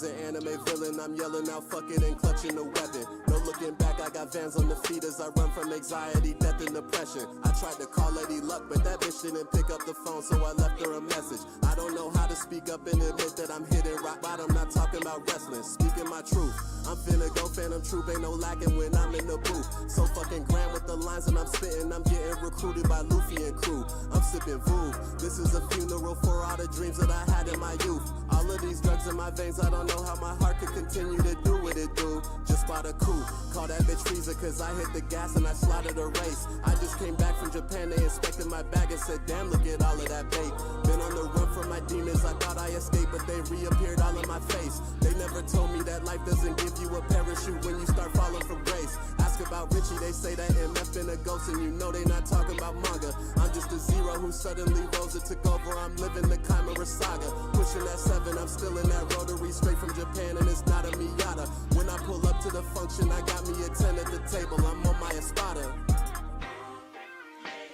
as an anime villain. I'm yelling out, fuck it, and clutching a weapon. No looking back, I got Vans on the feet as I run from anxiety, death, and depression. I tried to call Lady Luck, but that bitch didn't pick up the phone, so I left her a message. I don't know how to speak up and admit that I'm hitting rock bottom, not talking about wrestling, speaking my truth. I'm finna go Phantom Troop, ain't no lacking when I'm in the booth. So fucking grand with the lines and I'm spitting, I'm getting recruited by Luffy and crew. I'm sipping Voo, this is a funeral for all the dreams that I had in my youth. All of these drugs in my veins, I don't know how my heart could continue to do what it do. Just bought a coupe, call that bitch Frieza cause I hit the gas and I slaughtered a race. I just came back from Japan, they inspected my bag and said, damn, look at all of that bait. Been on the run from my demons, I thought I escaped, but they reappeared all in my face. They never told me that life doesn't give you a parachute when you start falling from grace. Ask about Richie, they say that MF been a ghost and you know they not talking about manga. I'm just a zero who suddenly rose and took over, I'm living the Chimera saga. Pushing that 7, I'm still in that rotary straight from Japan and it's not a Miata. When I pull up to the function, I got me a 10 at the table, I'm on my Espada.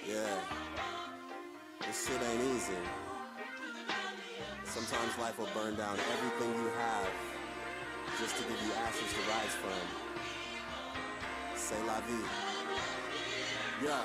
Yeah, this shit ain't easy. Sometimes life will burn down everything you have just to give you ashes to rise from. C'est la vie. Yeah.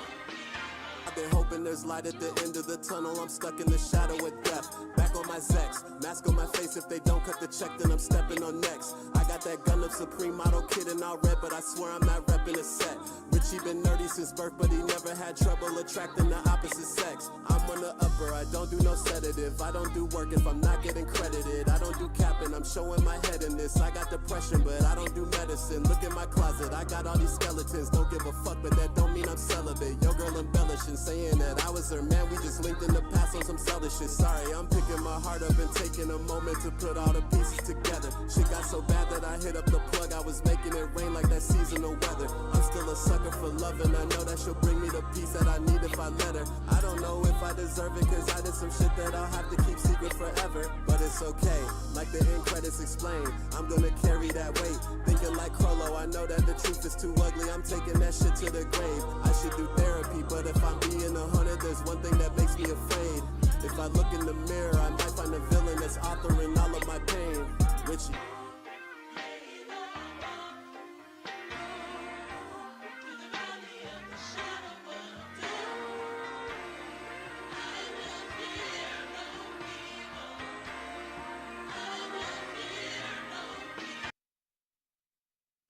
I've been hoping there's light at the end of the tunnel. I'm stuck in the shadow of death. Back on my Zex, mask on my face. If they don't cut the check, then I'm stepping on next. I got that Gundam Supreme model kid in all red, but I swear I'm not repping a set. Richie been nerdy since birth, but he never had trouble attracting the opposite sex. I'm on the upper, I don't do no sedative. I don't do work if I'm not getting credited. I don't do capping, I'm showing my head in this. I got depression, but I don't do medicine. Look in my closet, I got all these skeletons. Don't give a fuck, but that don't mean I'm celibate. Your girl embellishing, saying that I was her man. We just linked in the past on some selfish shit. Sorry, I'm picking my heart up and taking a moment to put all the pieces together. Shit got so bad that I hit up the plug. I was making it rain like that seasonal weather. I'm still a sucker for loving. I know that she'll bring me the peace that I need if I let her. I don't know if I deserve it, cause I did some shit that I'll have to keep secret forever. But it's okay, like the end credits explain, I'm gonna carry that weight. Thinking like Crollo, I know that the truth is too ugly. I'm taking that shit to the grave. I should do therapy, but if I'm being 100, there's one thing that makes me afraid. If I look in the mirror, I might find a villain that's authoring all of my pain. Richie.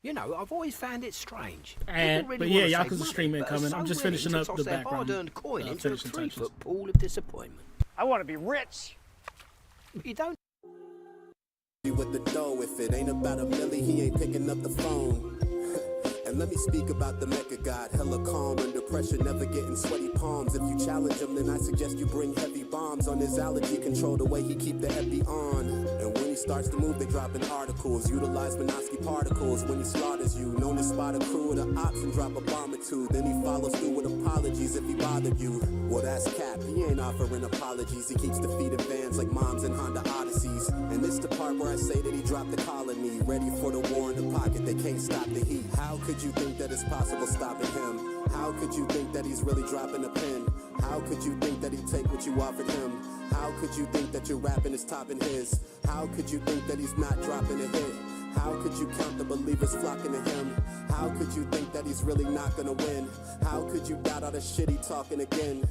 You know, I've always found it strange. But yeah, Yakuza stream incoming. I'm just finishing up the background. Hard-earned coin into a 3-foot pool of disappointment. I want to be rich. You don't. With the dough, if it ain't about a milli, he ain't picking up the phone. And let me speak about the mecha god, hella calm under pressure, never getting sweaty palms. If you challenge him, then I suggest you bring heavy bombs on his allergy control, the way he keep the epi on. And when he starts to move, they drop in articles, utilize Minovsky particles. When he slaughters you, known to spot a crew of the ops and drop a bomb or two. Then he follows through with apologies if he bothered you. Well, that's cap, he ain't offering apologies. He keeps defeating fans like moms and Honda Odysseys. And this the part where I say that he dropped the colony, ready for the war in the pocket, they can't stop the heat. How could you think that it's possible stopping him? How could you think that he's really dropping a pin? How could you think that he'd take what you offered him? How could you think that your rapping is topping his? How could you think that he's not dropping a hit? How could you count the believers flocking to him? How could you think that he's really not gonna win? How could you doubt all the shit he talking again?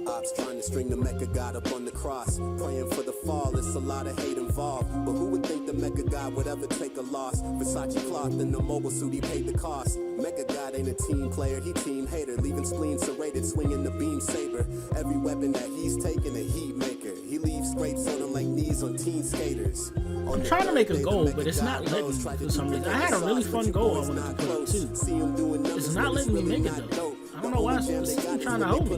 Ops trying to string the mecha god up on the cross, praying for the fall, it's a lot of hate involved. But who would think the mecha god would ever take a loss? Versace cloth and the mobile suit, he paid the cost. Mecha god ain't a team player, he team hater, leaving spleen serrated, swinging the beam saber. Every weapon that he's taking, a heat maker. He leaves scrapes on him like knees on teen skaters. I'm trying to make a goal, but it's not letting me for some reason. I had a really fun goal I wanted to put up too. It's not letting me make it though. I don't know why it's trying to hold me.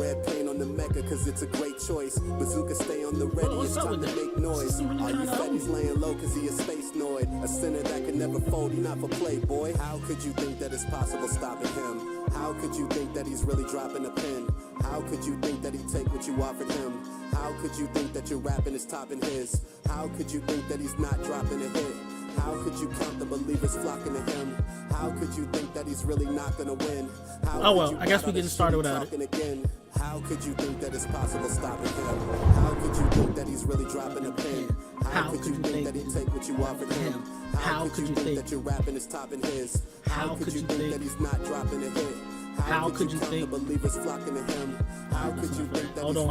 Red paint on the mecha cause it's a great choice. Bazooka stay on the ready, it's time to make noise. All you fatties laying low cause he a space noid. A sinner that can never fold, he not for play, boy. How could you think that it's possible stopping him? How could you think that he's really dropping a pin? How could you think that he'd take what you offered him? How could you think that your rapping is topping his? How could you think that he's not dropping a hit? How could you count the believers flocking to him? How could you think that he's really not gonna win? Oh well, I guess we're getting started without it. Again? How could you think that it's possible stopping him? How could you think that he's really dropping a pin? How could you think that he'd take what you offered him? How could you think that your rapping is topping his? How could you think that he's not dropping a hit? How could you think the believers flocking to him? How could you think that hold on.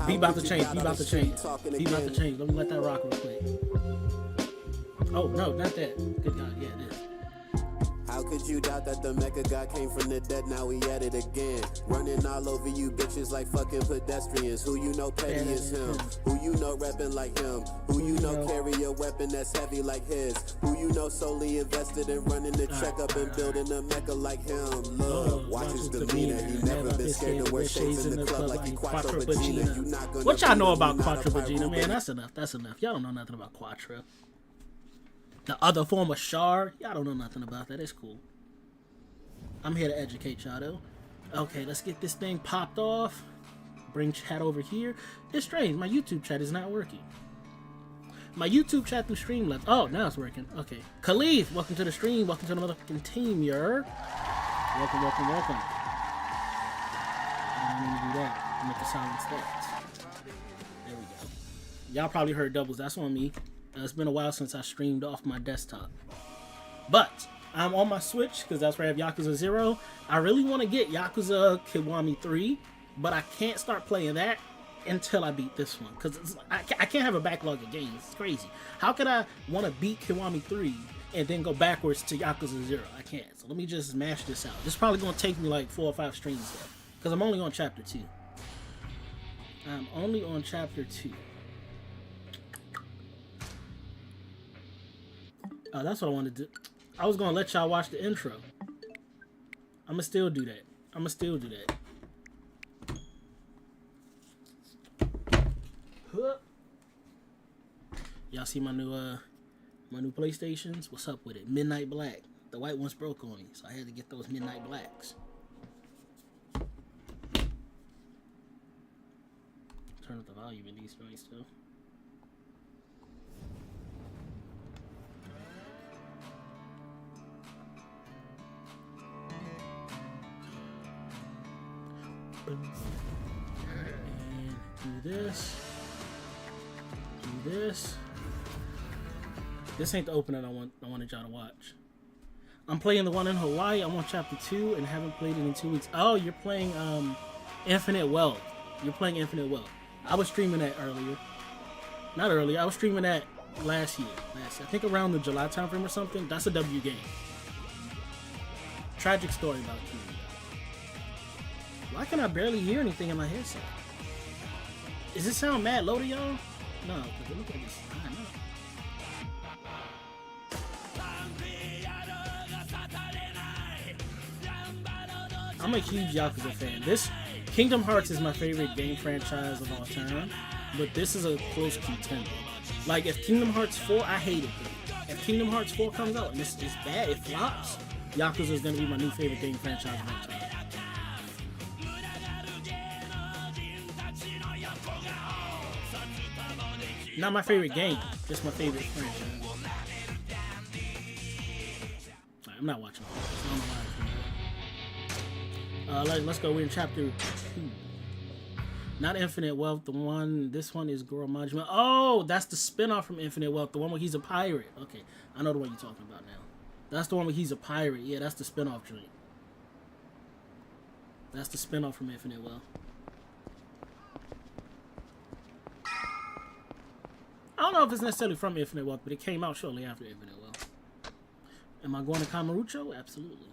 Beat about to change. Let me let that rock real quick. Oh no, not that. Good God, yeah, it is. How could you doubt that the Mecca God came from the dead? Now we at it again. Running all over you bitches like fucking pedestrians. Who you know petty is him? Who you know reppin' like him? Who you know carry a weapon that's heavy like his? Who you know solely invested in running the checkup and building a Mecca like him? Look, watch his demeanor. He never been scared to wear shades in the club like he Quattro Vagina. You not gonna. What y'all know about Quattro Vagina, man? That's enough. Y'all don't know nothing about Quattro. The other form of Char, y'all don't know nothing about that. It's cool. I'm here to educate y'all though. Okay, let's get this thing popped off. Bring chat over here. It's strange, my YouTube chat is not working. My YouTube chat through Streamlabs. Oh, now it's working. Okay. Khalif, welcome to the stream. Welcome to the motherfucking team, yer. Welcome. I'm gonna do that. I'm at the silent stats. There we go. Y'all probably heard doubles. That's on me. It's been a while since I streamed off my desktop. But I'm on my Switch because that's where I have Yakuza 0. I really want to get Yakuza Kiwami 3, but I can't start playing that until I beat this one. Because I can't have a backlog of games. It's crazy. How could I want to beat Kiwami 3 and then go backwards to Yakuza 0? I can't. So let me just smash this out. This is probably going to take me like 4 or 5 streams though. Because I'm only on Chapter 2. Oh, that's what I wanted to do. I was gonna let y'all watch the intro. I'ma still do that. Y'all see my new PlayStations? What's up with it? Midnight Black. The white ones broke on me, so I had to get those Midnight Blacks. Turn up the volume in these joints too. And do this. This ain't the opening I wanted y'all to watch. I'm playing the one in Hawaii. I'm on Chapter 2 and haven't played it in 2 weeks. Oh, you're playing Infinite Wealth. I was streaming that earlier. Not earlier. I was streaming that last year. I think around the July time frame or something. That's a W game. Tragic story about Kiryu. Why can I barely hear anything in my headset? Does it sound mad low to y'all? No, because look at this. I know. I'm a huge Yakuza fan. This Kingdom Hearts is my favorite game franchise of all time, but this is a close contender. Like if Kingdom Hearts 4, I hate it. If Kingdom Hearts 4 comes out and it's bad, it flops, Yakuza is gonna be my new favorite game franchise of all time. Not my favorite game, just my favorite franchise. Right, I'm not watching all this. Let's go. We're in Chapter 2. Not Infinite Wealth. This one is Goro Majima. Oh, that's the spinoff from Infinite Wealth. The one where he's a pirate. Okay, I know the one you're talking about now. That's the one where he's a pirate. Yeah, that's the spinoff joint. That's the spinoff from Infinite Wealth. I don't know if it's necessarily from Infinite Wealth, but it came out shortly after Infinite Wealth. Am I going to Kamurocho? Absolutely.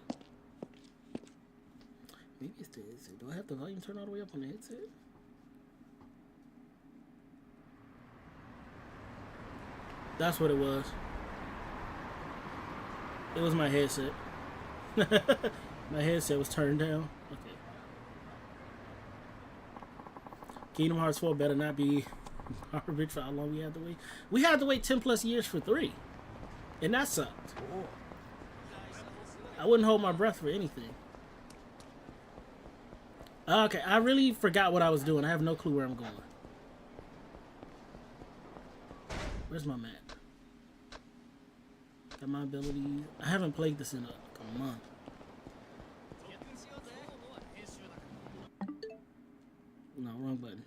Maybe it's the headset. Do I have the volume turned all the way up on the headset? That's what it was. It was my headset. My headset was turned down. Okay. Kingdom Hearts 4 better not be garbage for how long we had to wait. We had to wait 10 plus years for 3. And that sucked. I wouldn't hold my breath for anything. Okay, I really forgot what I was doing. I have no clue where I'm going. Where's my map? Got my abilities. I haven't played this in a month. No, wrong button.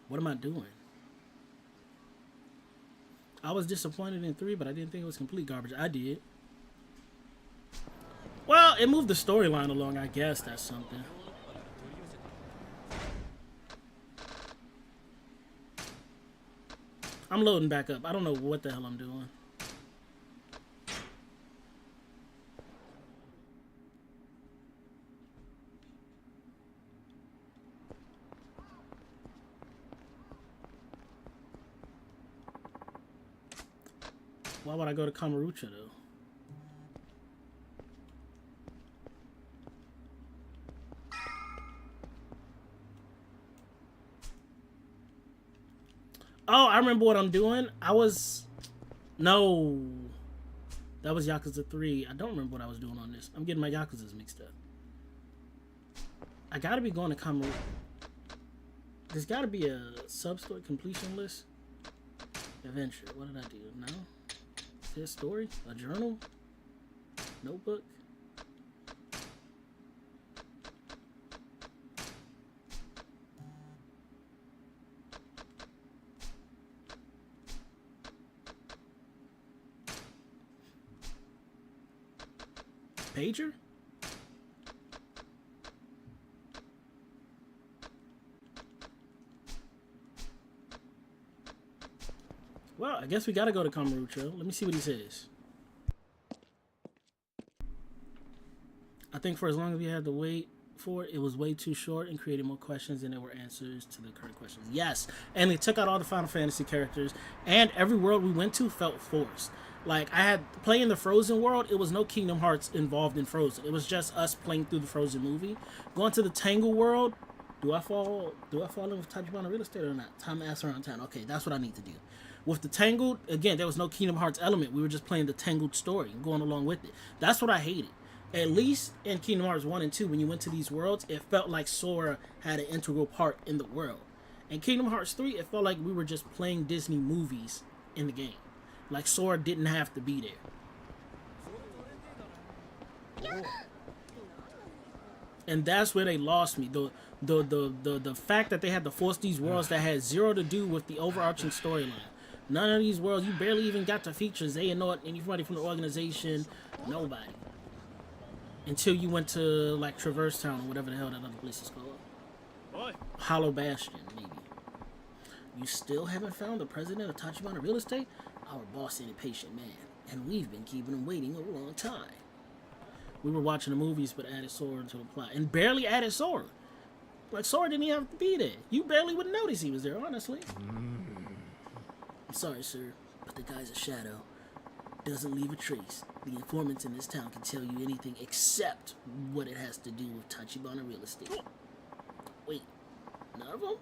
What am I doing? I was disappointed in 3, but I didn't think it was complete garbage. I did. Well, it moved the storyline along. I guess that's something. I'm loading back up. I don't know what the hell I'm doing. Why would I go to Kamurocho though? Oh, I remember what I'm doing. No. That was Yakuza 3. I don't remember what I was doing on this. I'm getting my Yakuzas mixed up. I gotta be going to Kamurocho. There's gotta be a sub-story completion list. Adventure. What did I do? No? His story? A journal? Notebook? Pager? Well, I guess we gotta go to Kamurocho. Let me see what he says. I think for as long as we had to wait for it, it was way too short and created more questions than there were answers to the current questions. Yes, and they took out all the Final Fantasy characters, and every world we went to felt forced. Like, I had playing the Frozen world, it was no Kingdom Hearts involved in Frozen. It was just us playing through the Frozen movie. Going to the Tangle world, do I fall in with Tachibana real estate or not? Time to ask around town. Okay, that's what I need to do. With the Tangled, again, there was no Kingdom Hearts element. We were just playing the Tangled story and going along with it. That's what I hated. At least in Kingdom Hearts 1 and 2, when you went to these worlds, it felt like Sora had an integral part in the world. In Kingdom Hearts 3, it felt like we were just playing Disney movies in the game. Like Sora didn't have to be there. And that's where they lost me. The fact that they had to force these worlds that had zero to do with the overarching storyline. None of these worlds, you barely even got to feature Xehanort, anybody from the organization, nobody. Until you went to, like, Traverse Town or whatever the hell that other place is called. Hollow Bastion, maybe. You still haven't found the president of Tachibana Real Estate? Our boss is a patient man, and we've been keeping him waiting a long time. We were watching the movies, but added Sora to the plot. And barely added Sora. Like, Sora didn't even have to be there. You barely would notice he was there, honestly. I'm sorry, sir, but the guy's a shadow. Doesn't leave a trace. The informants in this town can tell you anything except what it has to do with Tachibana Real Estate. Wait, none of them?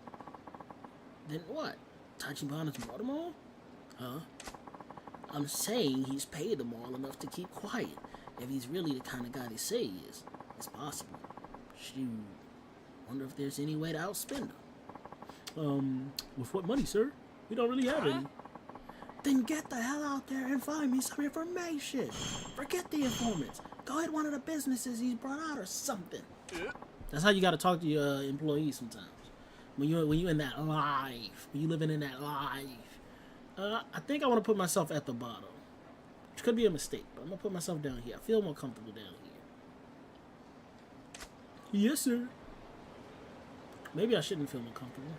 Then what? Tachibana's bought them all? Huh? I'm saying he's paid them all enough to keep quiet. If he's really the kind of guy they say he is, it's possible. Shoot. Wonder if there's any way to outspend him. With what money, sir? We don't really have any. Then get the hell out there and find me some information. Forget the informants. Go hit one of the businesses he's brought out or something. That's how you gotta talk to your employees sometimes. When you in that life, when you living in that life. I think I want to put myself at the bottom. Which could be a mistake, but I'm going to put myself down here. I feel more comfortable down here. Yes, sir. Maybe I shouldn't feel more comfortable.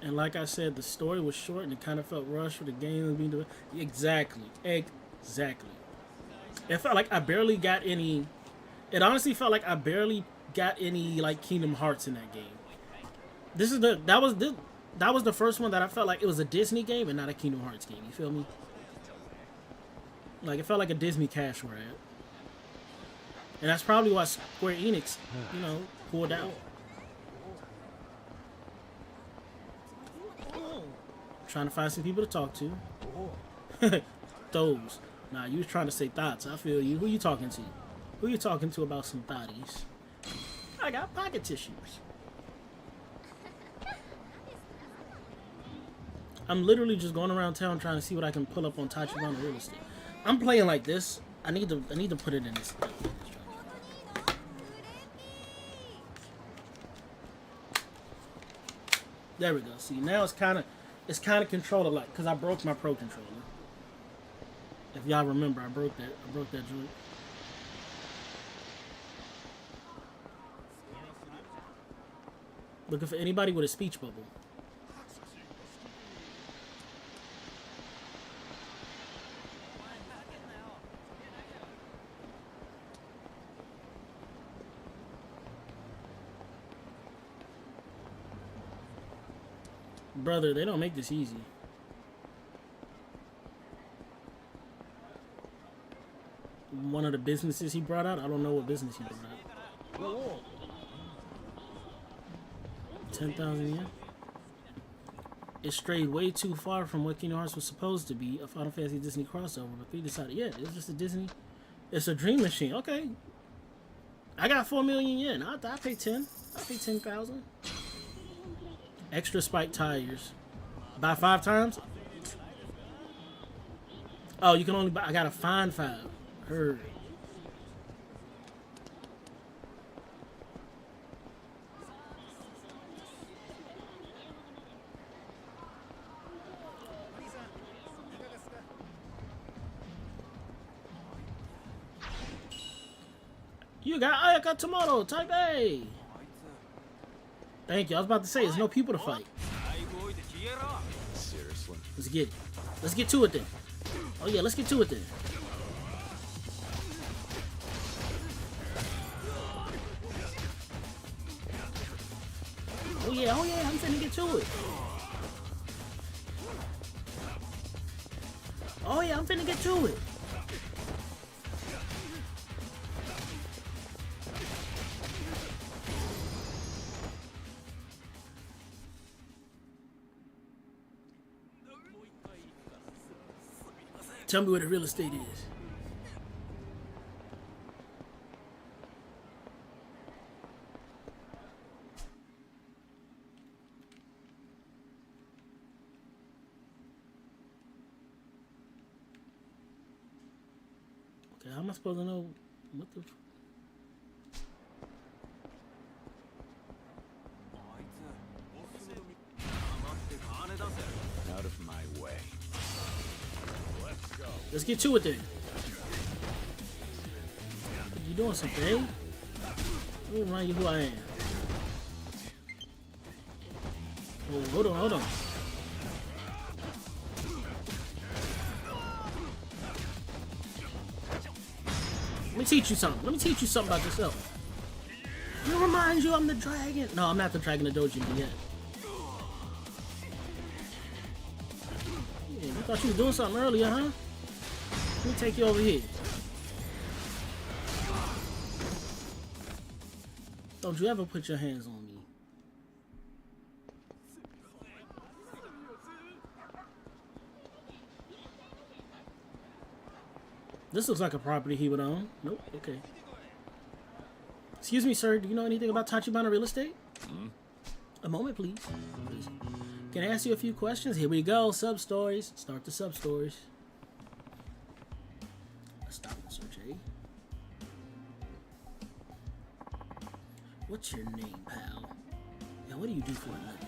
And like I said, the story was short and it kind of felt rushed for the game being done. Exactly. It felt like I barely got any... It honestly felt like I barely got any, like, Kingdom Hearts in that game. That was the first one that I felt like it was a Disney game and not a Kingdom Hearts game. You feel me? Like, it felt like a Disney cash grab. And that's probably why Square Enix, pulled out. Trying to find some people to talk to. Those. Nah, you was trying to say thoughts. I feel you. Who you talking to? Who you talking to about some thotties? I got pocket tissues. I'm literally just going around town trying to see what I can pull up on Tachibana real estate. I'm playing like this. I need to put it in this. There we go. See, now it's kind of controller like because I broke my Pro controller. If y'all remember, I broke that joint. Looking for anybody with a speech bubble. Brother, they don't make this easy. One of the businesses he brought out, I don't know what business he brought out. 10,000 yen. It strayed way too far from what Kingdom Hearts was supposed to be, a Final Fantasy Disney crossover, but they decided, yeah, it's just a Disney. It's a dream machine. Okay. I got 4 million yen. I pay 10. I pay 10,000. Extra spike tires. Buy 5 times? Oh, you can only buy. I gotta find 5. Heard. You got Ayaka Tomoto, type A. Thank you. I was about to say, there's no people to fight. Seriously. Let's get it. Let's get to it then. Oh yeah, let's get to it then. Oh yeah, I'm finna get to it. Oh yeah, I'm finna get to it. Tell me where the real estate is. Okay, how am I supposed to know what the... Out of my way. Let's get to it then. You doing something, eh? Let me remind you who I am. Oh, hold on. Let me teach you something. Let me teach you something about yourself. Let me remind you I'm the dragon. No, I'm not the dragon of Dojima yet. Yeah, you thought you was doing something earlier, huh? Let me take you over here. Don't you ever put your hands on me. This looks like a property he would own. Nope, okay. Excuse me, sir. Do you know anything about Tachibana real estate? A moment, please. Please. Can I ask you a few questions? Here we go. Sub-stories. Start the sub-stories. Stop and search, eh? What's your name, pal? Yeah, what do you do for a living?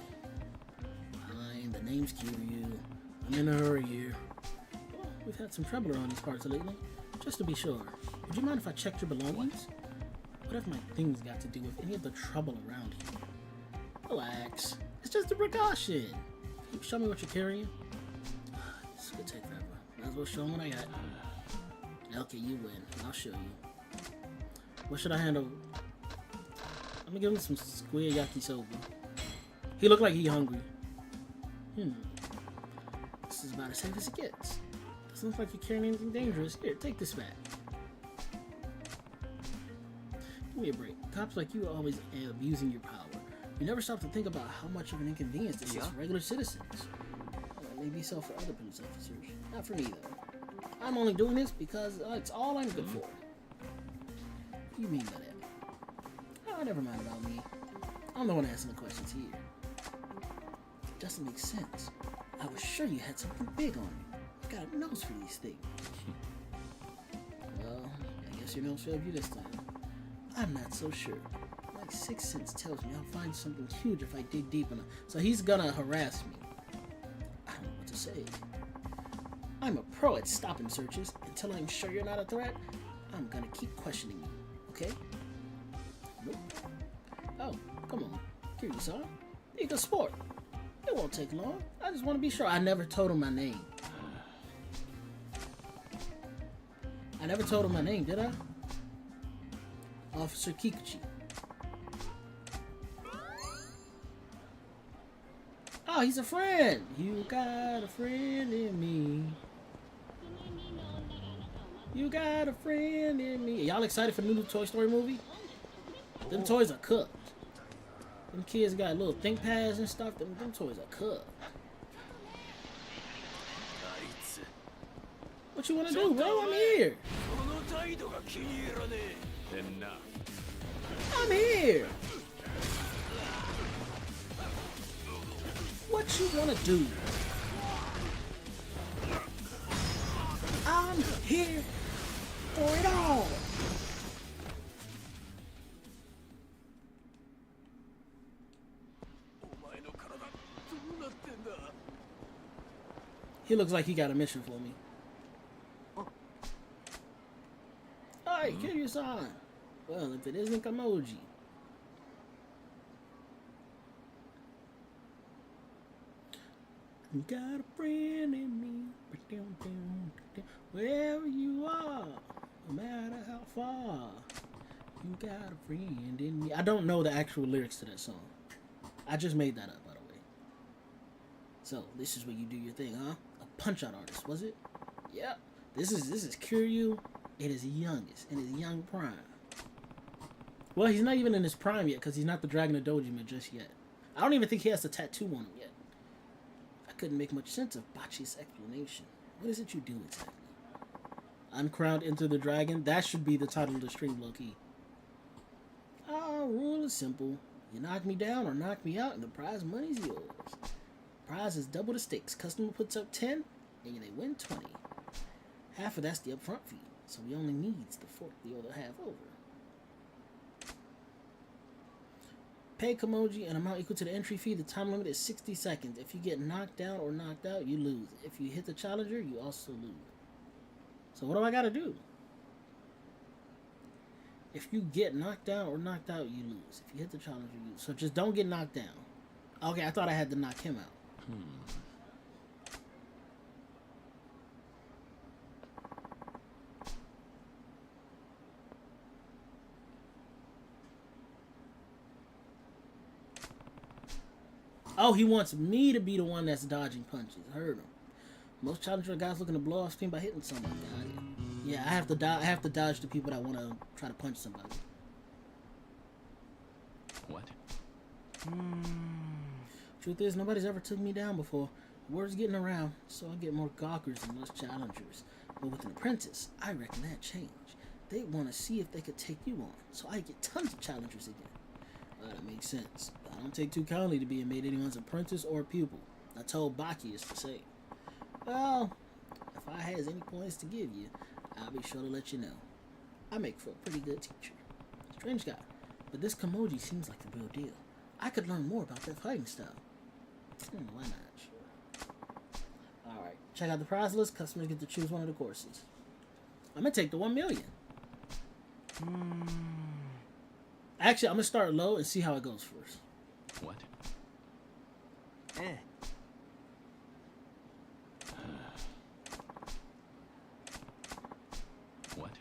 Fine, the name's Kiryu. I'm in a hurry here. Well, we've had some trouble around these parts lately. Just to be sure, would you mind if I checked your belongings? What have my things got to do with any of the trouble around here? Relax. It's just a precaution. Can you show me what you're carrying? This could take forever. Might as well show them what I got. Okay, you win. I'll show you. What should I hand over? I'm gonna give him some square yakisoba. He looked like he hungry. This is about as safe as it gets. Doesn't look like you're carrying anything dangerous. Here, take this back. Give me a break. Cops like you are always abusing your power. You never stop to think about how much of an inconvenience this is for regular citizens. Well, it may be so for other police officers. Not for me, though. I'm only doing this because it's all I'm good for. What do you mean by that? Oh, never mind about me. I'm the one asking the questions here. It doesn't make sense. I was sure you had something big on you. You got a nose for these things. Well, I guess your nose failed you this time. I'm not so sure. My sixth sense tells me I'll find something huge if I dig deep enough. So he's gonna harass me. I don't know what to say. I'm a pro at stopping searches. Until I'm sure you're not a threat, I'm gonna keep questioning you. Okay? Nope. Oh, come on. Kiryu-san. Be a good sport. It won't take long. I just want to be sure. I never told him my name. I never told him my name, did I? Officer Kikuchi. Oh, he's a friend. You got a friend in me. You got a friend in me. Y'all excited for the new Toy Story movie? Them toys are cooked. Them kids got little think pads and stuff. Them toys are cooked. What you want to do, bro? I'm here. I'm here. What you want to do? I'm here for it all. He looks like he got a mission for me. Hey, Kiryu-san. Well, if it isn't Kamoji. You got a friend in me. Wherever you are, no matter how far. You got a friend in me. I don't know the actual lyrics to that song. I just made that up, by the way. So, this is where you do your thing, huh? A punch-out artist, was it? Yep. This is Kiryu in his youngest, in his young prime. Well, he's not even in his prime yet, because he's not the Dragon of Dojima just yet. I don't even think he has the tattoo on him yet. I couldn't make much sense of Bachi's explanation. What is it you do exactly? Uncrowned Enter the Dragon? That should be the title of the stream, low-key. Our rule is simple. You knock me down or knock me out, and the prize money's yours. Prize is double the stakes. Customer puts up 10, and they win 20. Half of that's the upfront fee, so he only needs to fork the other half over. Pay Kamoji an amount equal to the entry fee. The time limit is 60 seconds. If you get knocked down or knocked out, you lose. If you hit the challenger, you also lose. So what do I gotta do? If you get knocked down or knocked out, you lose. If you hit the challenger, you lose. So just don't get knocked down. Okay, I thought I had to knock him out. Oh, he wants me to be the one that's dodging punches. Heard him. Most challenger guys looking to blow off steam by hitting someone. Got it. Yeah, I have to dodge the people that want to try to punch somebody. What? Truth is, nobody's ever took me down before. Word's getting around, so I get more gawkers and less challengers. But with an apprentice, I reckon that changed. They want to see if they could take you on, so I get tons of challengers again. That makes sense. I don't take too kindly to being made anyone's apprentice or pupil. I told Baki it's the same. Well, if I has any points to give you, I'll be sure to let you know. I make for a pretty good teacher. Strange guy, but this Kamoji seems like the real deal. I could learn more about that fighting style. Why not? Sure. Alright, check out the prize list. Customers get to choose one of the courses. I'm gonna take the 1 million. Actually, I'm gonna start low and see how it goes first. What? What?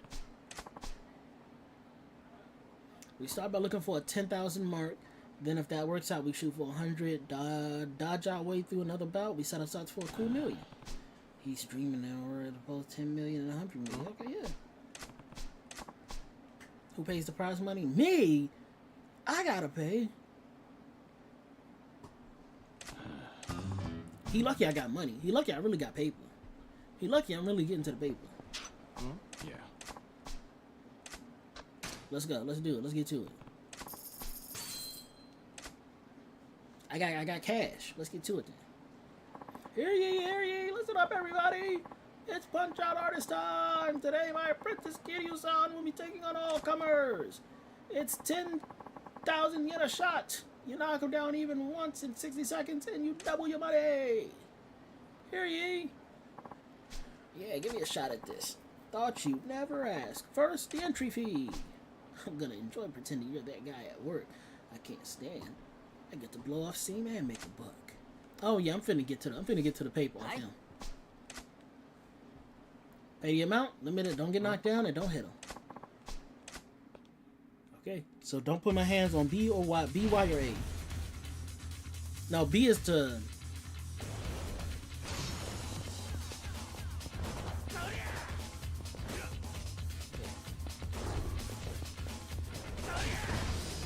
We start by looking for a 10,000 mark. Then if that works out, we shoot for 100. Dodge our way through another bout. We set our sights for a cool million. He's dreaming now. We're at both 10 million and 100 million. Okay, yeah. Who pays the prize money? Me? I gotta pay. He lucky I got money. He lucky I really got paper. He lucky I'm really getting to the paper. Yeah. Let's go. Let's do it. Let's get to it. I got cash. Let's get to it then. Hear ye, listen up everybody. It's Punch Out Artist time. Today my apprentice Kiryu-san will be taking on all comers. It's 10,000 yen a shot. You knock him down even once in 60 seconds and you double your money. Hear ye? Yeah, give me a shot at this. Thought you'd never ask. First, the entry fee. I'm gonna enjoy pretending you're that guy at work. I can't stand. I get to blow off steam and make a buck. Oh yeah, I'm finna get to the paper off him. Pay the amount, limit it, don't get knocked down, and don't hit him. Okay, so don't put my hands on B or Y. B, Y, or A. No, B is to...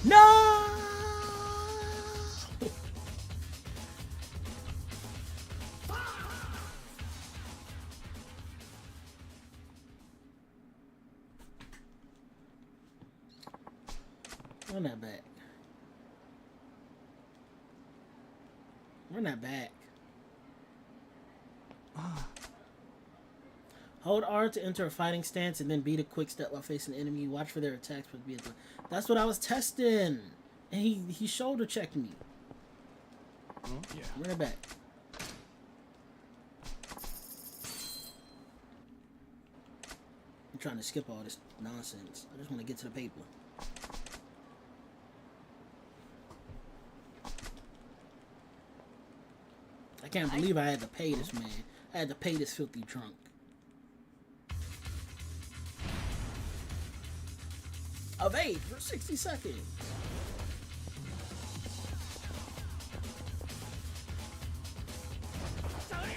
No! Run that back. Run that back. Hold R to enter a fighting stance and then B to quick step while facing the enemy. Watch for their attacks with B. That's what I was testing. And he shoulder checked me. Yeah. Run it back. I'm trying to skip all this nonsense. I just want to get to the paper. I can't believe I had to pay this man. I had to pay this filthy drunk. Evade for 60 seconds.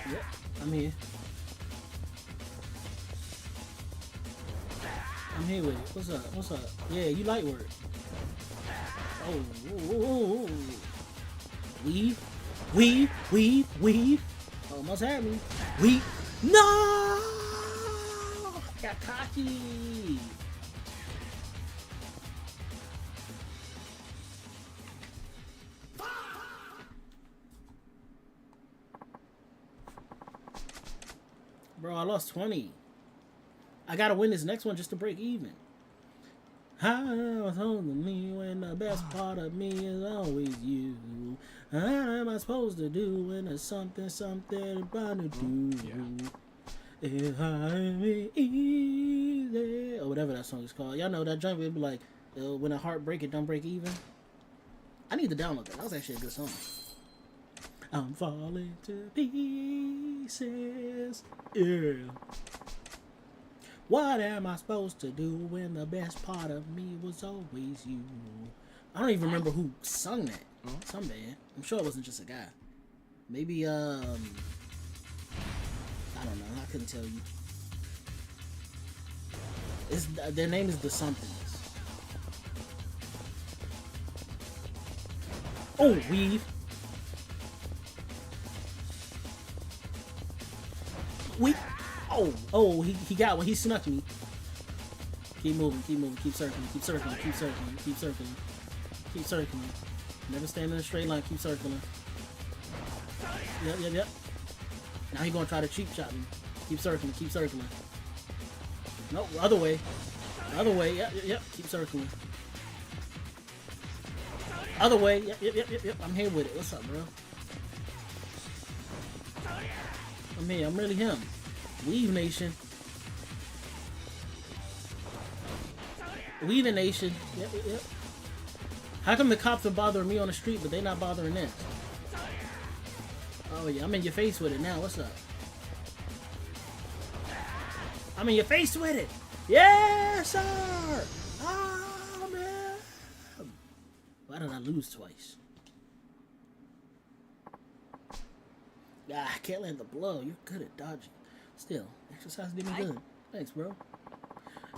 Yep, I'm here. I'm here with it. What's up? What's up? Yeah, you light work. Oh. Weave. Almost had me. Weave. No! Got cocky. Bro, I lost 20. I gotta win this next one just to break even. I was holding me when the best part of me is always you. What am I supposed to do when there's something I'm bound to do? Yeah. If I be easy, or whatever that song is called. Y'all know that joint would be like, when a heart break, it don't break even. I need to download that. That was actually a good song. I'm falling to pieces. Yeah. What am I supposed to do when the best part of me was always you? I don't even remember who sung that. Some band. I'm sure it wasn't just a guy. Maybe, I don't know. I couldn't tell you. Their name is The Somethings. Oh, weave. Oh, he got one. He snuck me. Keep moving, keep circling. Never stand in a straight line, keep circling. Yep. Now he gonna try to cheap shot me. Keep circling. Nope, other way. Yep, keep circling. Other way, yep. I'm here with it. What's up, bro? I'm here, I'm really him. Weave Nation. Weaving Nation. Yep. How come the cops are bothering me on the street, but they not bothering this? Oh yeah, I'm in your face with it now. What's up? I'm in your face with it. Yes, sir. Oh man. Why did I lose twice? I can't land the blow. You're good at dodging. Still, exercise did me good. Thanks, bro.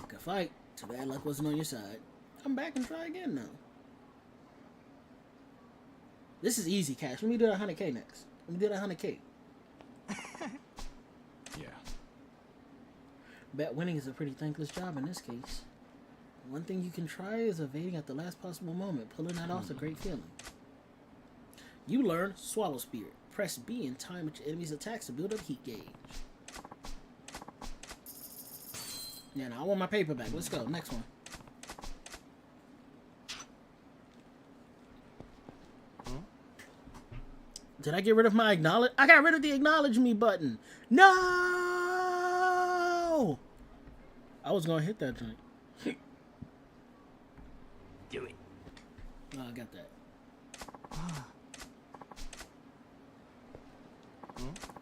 Good fight. Too bad luck wasn't on your side. Come back and try again now. This is easy, Cash. Let me do that 100K next. Let me do that 100K. Yeah. Bet winning is a pretty thankless job in this case. One thing you can try is evading at the last possible moment. Pulling that off is a great feeling. You learn Swallow Spirit. Press B and time with your enemy's attacks to build up heat gauge. Yeah, now I want my paper back. Let's go. Next one. Did I get rid of my acknowledge? I got rid of the acknowledge me button. No! I was gonna hit that joint. Do it. Oh, I got that.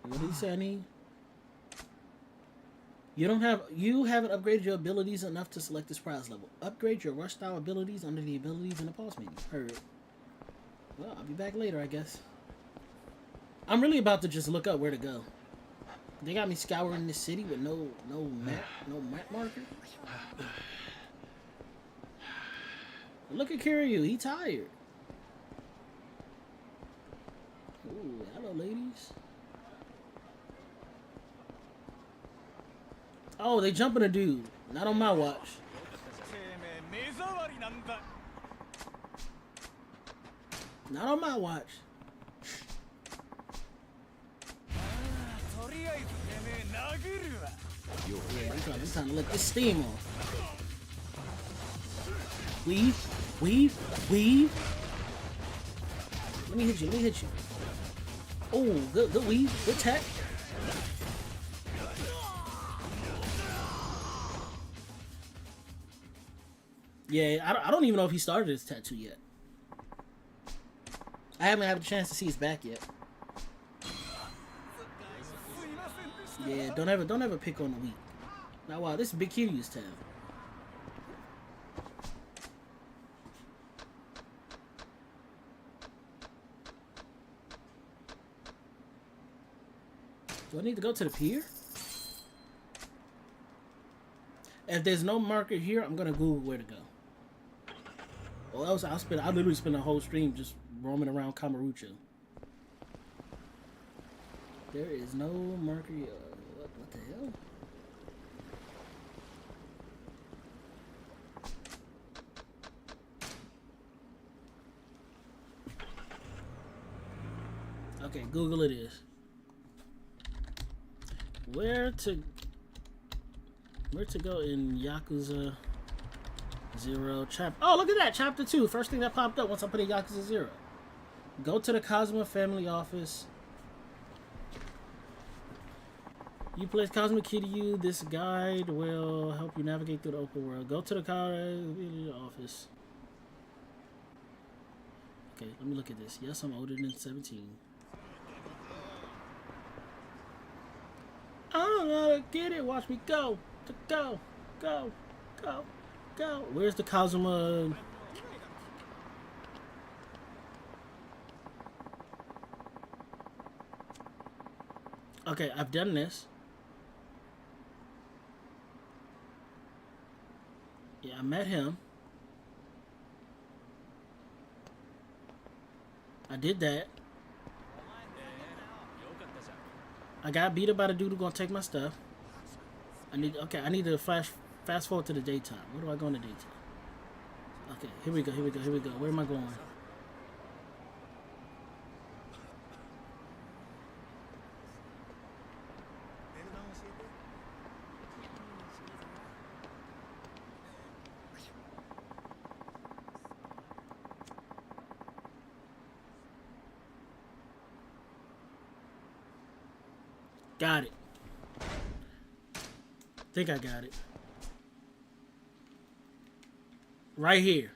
What did he say I need? You haven't upgraded your abilities enough to select this prize level. Upgrade your rush style abilities under the abilities in the pause menu. Heard. Well, I'll be back later, I guess. I'm really about to just look up where to go. They got me scouring this city with no map marker. Look at Kiryu, he tired. Ooh, hello ladies. Oh, they jumping a dude. Not on my watch. Not on my watch. Yeah, I'm trying to let this steam off. Weave. Let me hit you. Oh, good weave. Good tech. Yeah, I don't even know if he started his tattoo yet. I haven't had a chance to see his back yet. Yeah, don't ever pick on the weak. Now, wow, this is Big Kiryu's town. Do I need to go to the pier? If there's no marker here, I'm gonna Google where to go. Or else I literally spend a whole stream just roaming around Kamurocho. There is no marker. What the hell? Okay, Google it is. Where to go in Yakuza 0 chapter? Oh, look at that, chapter 2. First thing that popped up once I put in Yakuza 0. Go to the Kazuma family office. You play Kazuma Kiryu. This guide will help you navigate through the open world. Go to the Kazuma office. Okay, let me look at this. Yes, I'm older than 17. I don't know to get it. Watch me go. Go. Where's the Kazuma? Okay, I've done this. Yeah, I met him. I did that. I got beat up by the dude who gonna take my stuff. I need to fast forward to the daytime. Where do I go in the daytime? Okay, here we go. Where am I going? Got it. Think I got it. Right here.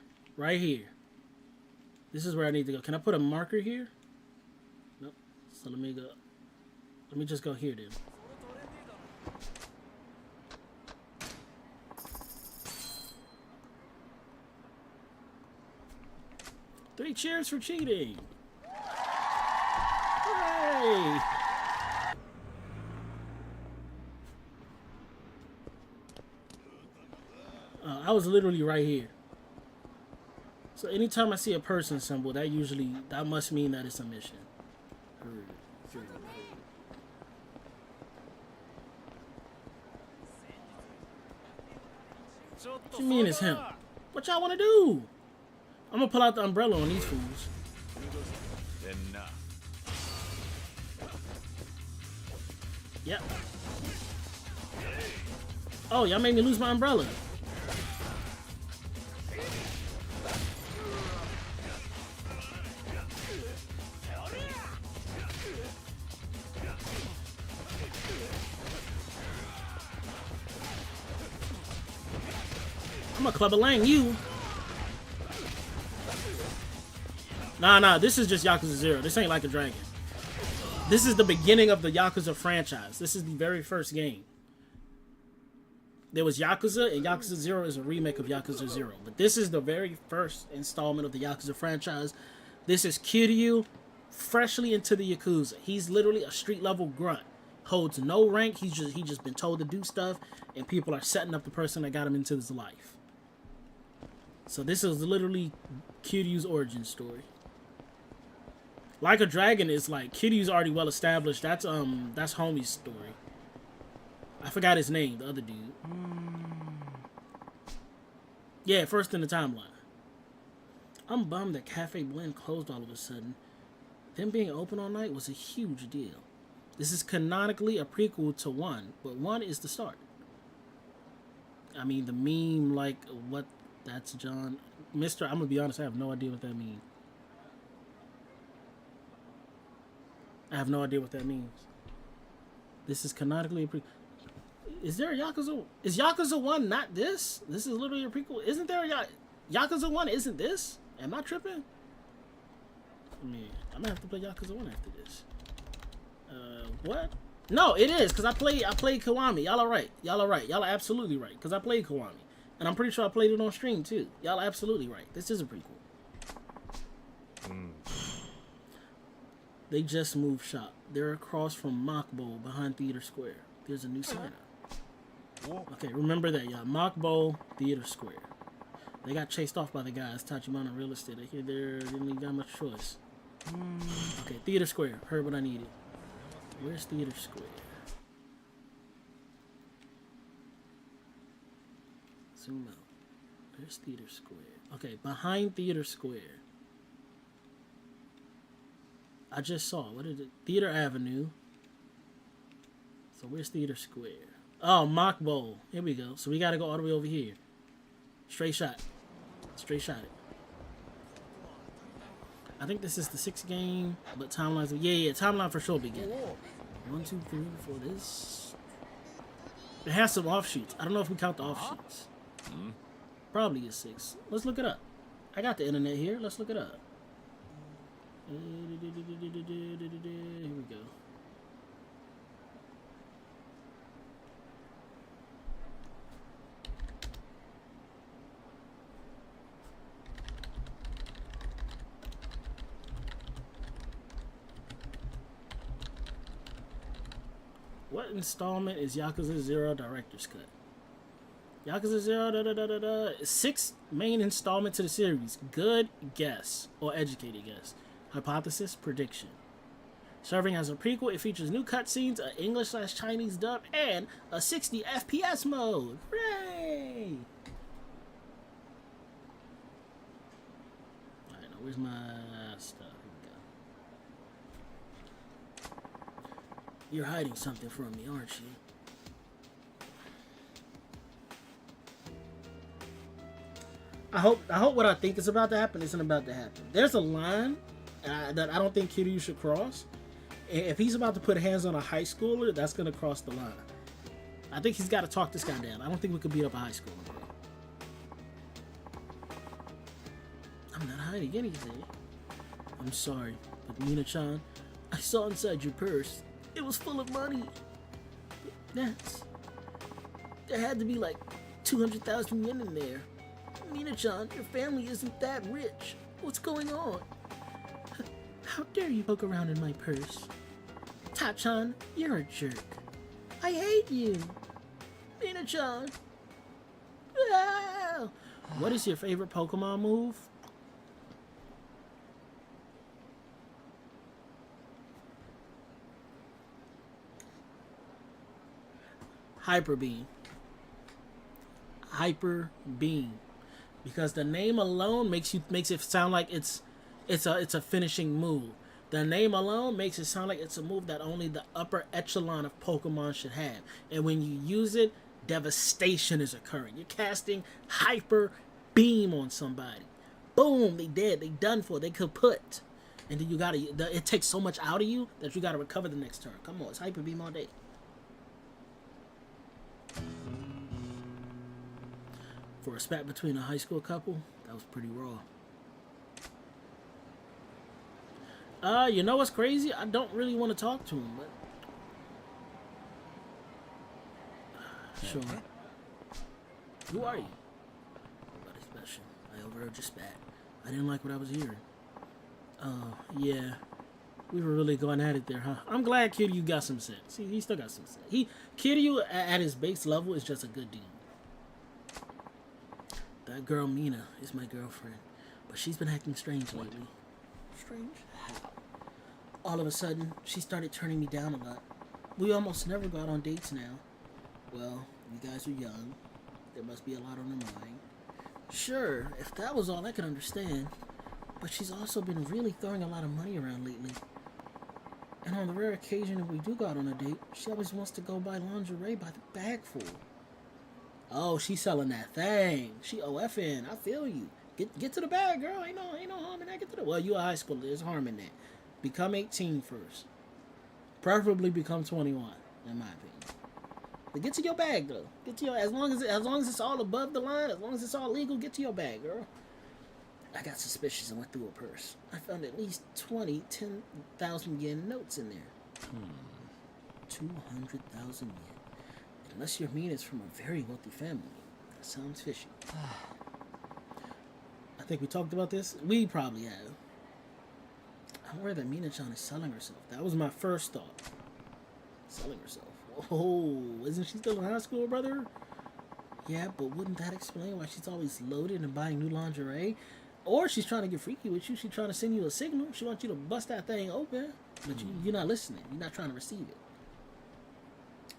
This is where I need to go. Can I put a marker here? Nope. So let me go. Let me just go here then. Three cheers for cheating. Hooray! I was literally right here. So anytime I see a person symbol, that must mean that it's a mission. What you mean it's him? What y'all want to do? I'm gonna pull out the umbrella on these fools. Yep. Oh, y'all made me lose my umbrella. I'm gonna club a lang you. Nah, this is just Yakuza 0. This ain't like a dragon. This is the beginning of the Yakuza franchise. This is the very first game. There was Yakuza, and Yakuza 0 is a remake of Yakuza 0. But this is the very first installment of the Yakuza franchise. This is Kiryu, freshly into the Yakuza. He's literally a street-level grunt. Holds no rank. He just been told to do stuff, and people are setting up the person that got him into his life. So this is literally Kiryu's origin story. Like a Dragon is like Kiryu's already well established. That's homie's story. I forgot his name, the other dude. Yeah, first in the timeline. I'm bummed that Cafe Blend closed all of a sudden. Them being open all night was a huge deal. This is canonically a prequel to 1, but 1 is the start. I mean, the meme, like, what, that's John. I'm gonna be honest, I have no idea what that means. I have no idea what that means. This is canonically a prequel. Is there a Yakuza? Is Yakuza 1 not this? This is literally a prequel. Isn't there a Yakuza 1? Isn't this? Am I tripping? I mean, I'm gonna have to play Yakuza 1 after this. What? No, it is, because I played Kiwami. Y'all are right. Y'all are right. Y'all are absolutely right, because I played Kiwami. And I'm pretty sure I played it on stream, too. Y'all are absolutely right. This is a prequel. They just moved shop. They're across from Mock Bowl behind Theater Square. There's a new sign up. Okay, remember that, y'all. Mock Bowl, Theater Square. They got chased off by the guys. Tachibana Real Estate. They didn't even got much choice. Okay, Theater Square. Heard what I needed. Where's Theater Square? Zoom out. Where's Theater Square? Okay, behind Theater Square. I just saw. What is it? Theater Avenue. So where's Theater Square? Oh, Mock Bowl. Here we go. So we gotta go all the way over here. Straight shot. Straight shot it. I think this is the 6th game, but timelines. Yeah, timeline for sure begin. 1, 2, 3, 4. This. It has some offshoots. I don't know if we count the offshoots. Probably is 6. Let's look it up. I got the internet here. Let's look it up. Here we go. What installment is Yakuza 0 Director's Cut? Yakuza 0 6th main installment to the series. Good guess. Or educated guess. Hypothesis, prediction. Serving as a prequel, it features new cutscenes, an English/Chinese dub, and a 60 FPS mode. Hooray! Alright, now where's my stuff? Here we go. You're hiding something from me, aren't you? I hope what I think is about to happen isn't about to happen. There's a line that I don't think Kiryu should cross. And if he's about to put hands on a high schooler, that's going to cross the line. I think he's got to talk this guy down. I don't think we could beat up a high schooler, bro. I'm not hiding anything. I'm sorry, but Mina-chan, I saw inside your purse. It was full of money. There had to be like 200,000 yen in there. Mina-chan, your family isn't that rich. What's going on? How dare you poke around in my purse? Ta-chan, you're a jerk. I hate you. Mina-chan. Ah! What is your favorite Pokemon move? Hyper Beam. Hyper Beam, because the name alone makes it sound like it's a finishing move. The name alone makes it sound like it's a move that only the upper echelon of Pokemon should have. And when you use it, devastation is occurring. You're casting Hyper Beam on somebody. Boom, they dead. They done for. They kaput. And then it takes so much out of you that you gotta recover the next turn. Come on, it's Hyper Beam all day. For a spat between a high school couple, that was pretty raw. You know what's crazy? I don't really want to talk to him, but sure. Who are you? Nobody special. I overheard your spat. I didn't like what I was hearing. Yeah. We were really going at it there, huh? I'm glad Kiryu got some sense. He still got some sense. Kiryu at his base level is just a good dude. That girl Mina is my girlfriend, but she's been acting strange lately. Strange? How? All of a sudden, she started turning me down a lot. We almost never go out on dates now. Well, you guys are young. There must be a lot on her mind. Sure, if that was all, I could understand. But she's also been really throwing a lot of money around lately. And on the rare occasion if we do go out on a date, she always wants to go buy lingerie by the bagful. Oh, she's selling that thing. She OFing. I feel you. Get to the bag, girl. Ain't no harm in that. Get to the. Well, you a high schooler. There's harm in that. Become 18 first. Preferably become 21, in my opinion. But get to your bag, though. Get to your. As long as it's all above the line, as long as it's all legal, get to your bag, girl. I got suspicious and went through a purse. I found at least 20 10,000 yen notes in there. 200,000 yen. Unless your mean is from a very wealthy family. That sounds fishy. I think we talked about this. We probably have. I'm worried that Mina-chan is selling herself. That was my first thought. Selling herself. Oh, isn't she still in high school, brother? Yeah, but wouldn't that explain why she's always loaded and buying new lingerie? Or she's trying to get freaky with you. She's trying to send you a signal. She wants you to bust that thing open. But you're not listening. You're not trying to receive it.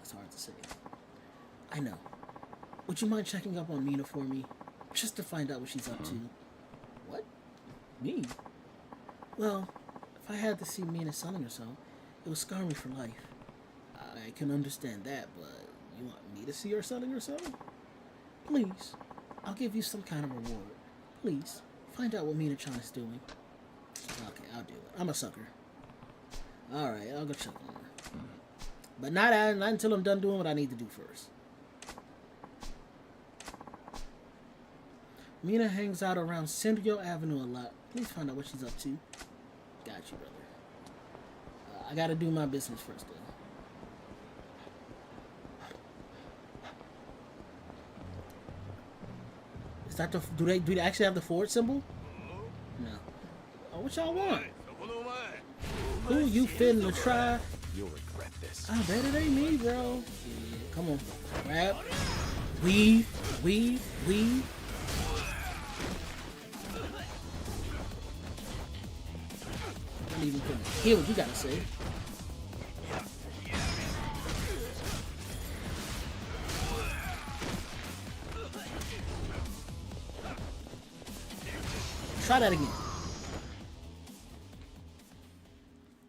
It's hard to say. I know. Would you mind checking up on Mina for me? Just to find out what she's up to. What? Me? Well, if I had to see Mina selling herself, it would scar me for life. I can understand that, but you want me to see her selling herself? Please. I'll give you some kind of reward. Please. Find out what Mina-chan is doing. Okay, I'll do it. I'm a sucker. Alright, I'll go check on her. But not until I'm done doing what I need to do first. Mina hangs out around Senryo Avenue a lot. Please find out what she's up to. Got you, brother. I gotta do my business first, though. Is that the... Do they actually have the forward symbol? No. Oh, what y'all want? Who you finna try? You'll regret this. I bet it ain't me, bro. Yeah, come on. Grab. Weave. I'm even gonna hear what you gotta say. Try that again.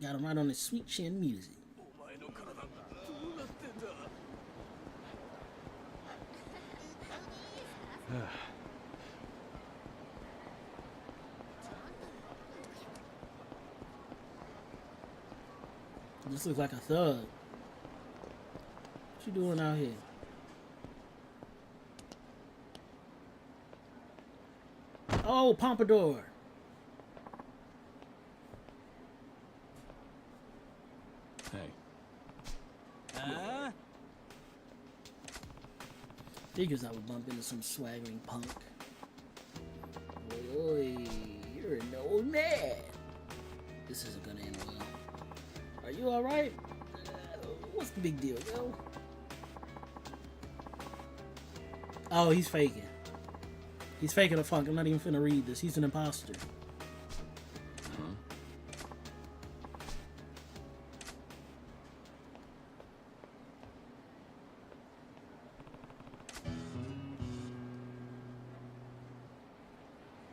Got him right on the sweet chin music. This looks like a thug. What you doing out here? Oh, Pompadour. Hey. Figures I would bump into some swaggering punk. Oi, you're an old man. This isn't gonna end well. Are you alright? What's the big deal, yo? Oh, he's faking. He's faking a funk. I'm not even finna read this. He's an imposter.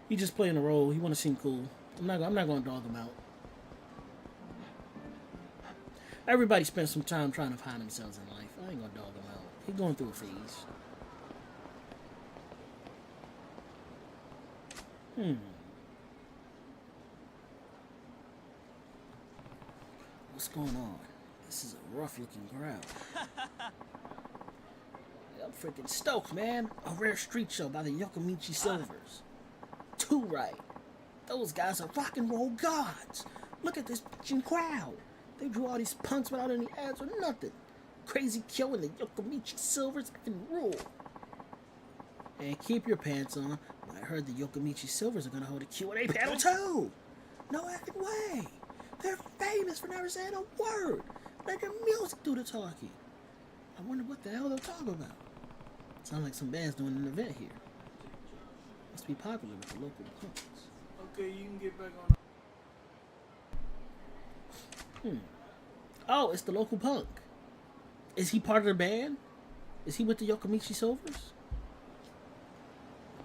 He just playing a role. He want to seem cool. I'm not gonna dog him out. Everybody spends some time trying to find themselves in life. I ain't gonna dog him out. He going through a phase. What's going on? This is a rough-looking crowd. I'm freaking stoked, man. A rare street show by the Yokomichi Silvers. Too right. Those guys are rock and roll gods. Look at this bitchin' crowd. They drew all these punks without any ads or nothing. Crazy Kyo and the Yokomichi Silvers can rule. And keep your pants on. When I heard the Yokomichi Silvers are gonna hold a Q&A panel too. No effing way. They're famous for never saying a word. Let their music do the talking. I wonder what the hell they're talking about. Sounds like some band's doing an event here. Must be popular with the local punks. Okay, you can get back on. Oh, it's the local punk. Is he part of the band? Is he with the Yokomichi Silvers?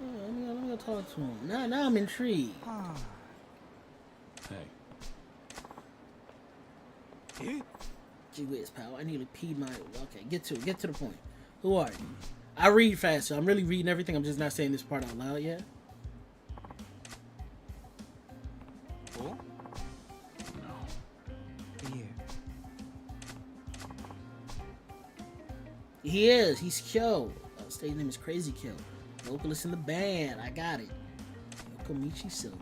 Oh, let me go talk to him. Now I'm intrigued. Hey. Gee whiz, pal. I nearly peed my... Okay, get to the point. Who are you? I read fast, so I'm really reading everything. I'm just not saying this part out loud yet. Oh? Here. He is. He's Kyo. Stage name is Crazy Kyo. Vocalist in the band. I got it. Yokomichi Silvers.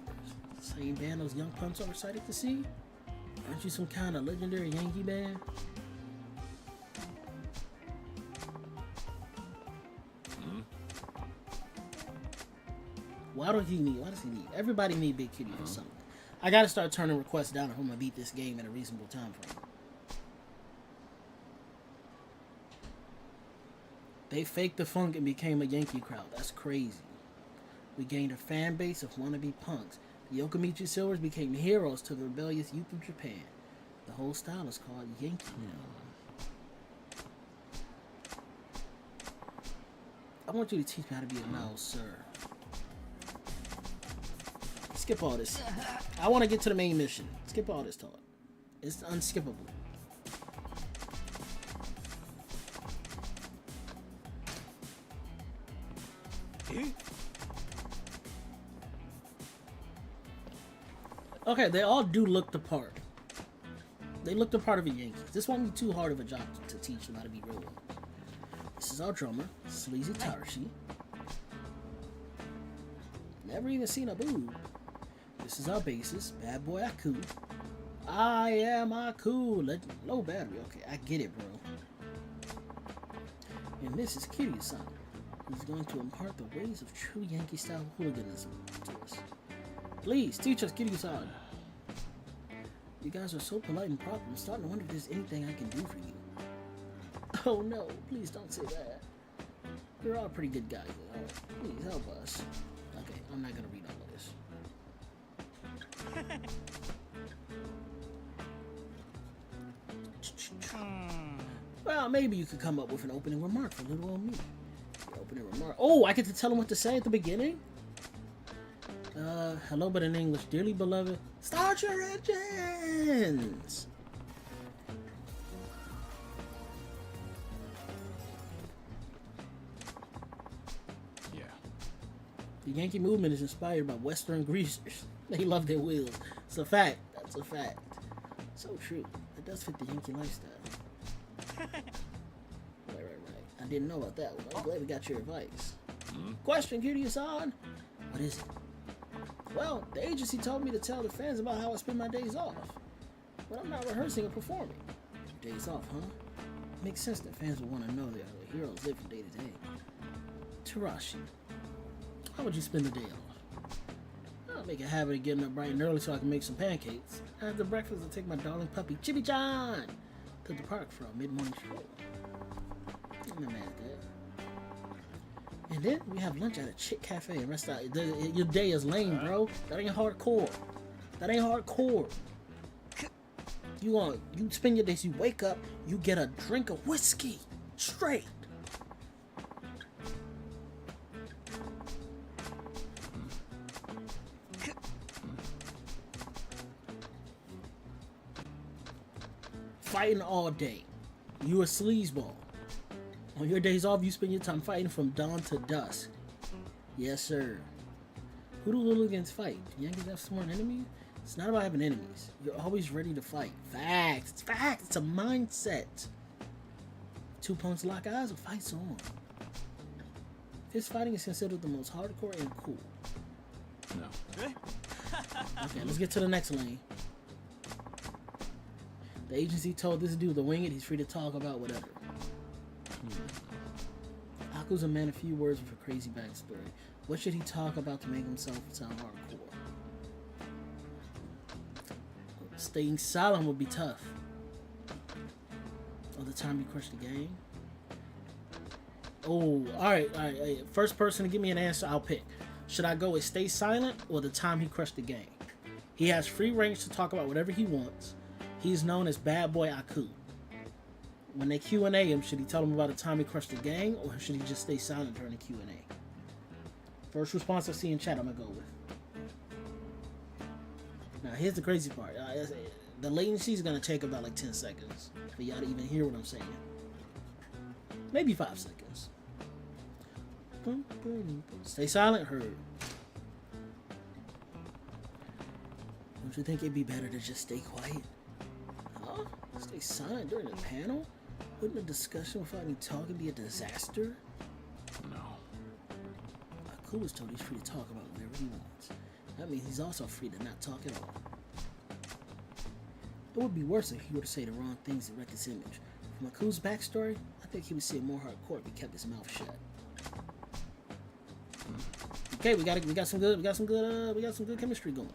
Same band those young punks are excited to see? Aren't you some kind of legendary Yankee band? Why does he need? Everybody need Big Kitty for something. I gotta start turning requests down if I'm gonna beat this game in a reasonable time frame. They faked the funk and became a Yankee crowd. That's crazy. We gained a fan base of wannabe punks. The Yokomichi Silvers became heroes to the rebellious youth of Japan. The whole style is called Yankee now. I want you to teach me how to be a mouse, sir. Skip all this. I want to get to the main mission. Skip all this talk. It's unskippable. Okay, they all do look the part. They look the part of a Yankee. This won't be too hard of a job to teach them how to be real. This is our drummer, Sleazy Tarashi. Never even seen a boob. This is our bassist, Bad Boy Aku. I am Aku. Low battery. Okay, I get it, bro. And this is Kiryu-san, who's going to impart the ways of true Yankee-style hooliganism to us. Please, teach us, Kiryu-san. You guys are so polite and proper, I'm starting to wonder if there's anything I can do for you. Oh no, please don't say that. You're all pretty good guys, you know. Please help us. Okay, I'm not gonna read all of this. Well, maybe you could come up with an opening remark for little old me. The opening remark. Oh, I get to tell him what to say at the beginning? Hello, but in English. Dearly beloved, start your engines! Yeah. The Yankee movement is inspired by Western greasers. They love their wheels. It's a fact. That's a fact. So true. It does fit the Yankee lifestyle. Right. I didn't know about that one. I'm glad we got your advice. Question, Kiryu-san. What is it? Well, the agency told me to tell the fans about how I spend my days off. But I'm not rehearsing or performing. Days off, huh? Makes sense that fans would want to know that the heroes live from day to day. Tarashi, how would you spend the day off? I'll make a habit of getting up bright and early so I can make some pancakes. After breakfast, I'll take my darling puppy, Chibi-chan, to the park for a mid-morning stroll. I'm not mad at that. And then we have lunch at a chick cafe and rest out. Your day is lame, bro. That ain't hardcore. That ain't hardcore. You spend your days, you wake up, you get a drink of whiskey. Straight. fighting all day. You a sleazeball. On your days off, you spend your time fighting from dawn to dusk. Yes, sir. Who do hooligans fight? Do Yankees have smart enemies? It's not about having enemies. You're always ready to fight. Facts. It's facts. It's a mindset. Two punks lock eyes, a fight's on. Fist fighting is considered the most hardcore and cool. No. Okay, let's get to the next lane. The agency told this dude to wing it. He's free to talk about whatever. Aku's a man of few words with a crazy backstory. What should he talk about to make himself sound hardcore? Staying silent would be tough. All the time you crush the game. Oh, alright. First person to give me an answer, I'll pick. Should I go with stay silent or the time he crushed the game? He has free range to talk about whatever he wants. He's known as Bad Boy Aku. When they Q&A him, should he tell them about the time he crushed the gang, or should he just stay silent during the Q&A? First response I see in chat, I'm gonna go with. Now, here's the crazy part. The latency is gonna take about like 10 seconds for y'all to even hear what I'm saying. Maybe 5 seconds. Stay silent, heard. Don't you think it'd be better to just stay quiet? Huh? Stay silent during the panel? Wouldn't a discussion without any talking be a disaster? No. Aku was told he's free to talk about whatever he wants. That means he's also free to not talk at all. It would be worse if he were to say the wrong things to wreck his image. From Aku's backstory, I think he would seem more hardcore if he kept his mouth shut. Okay, we got some good chemistry going.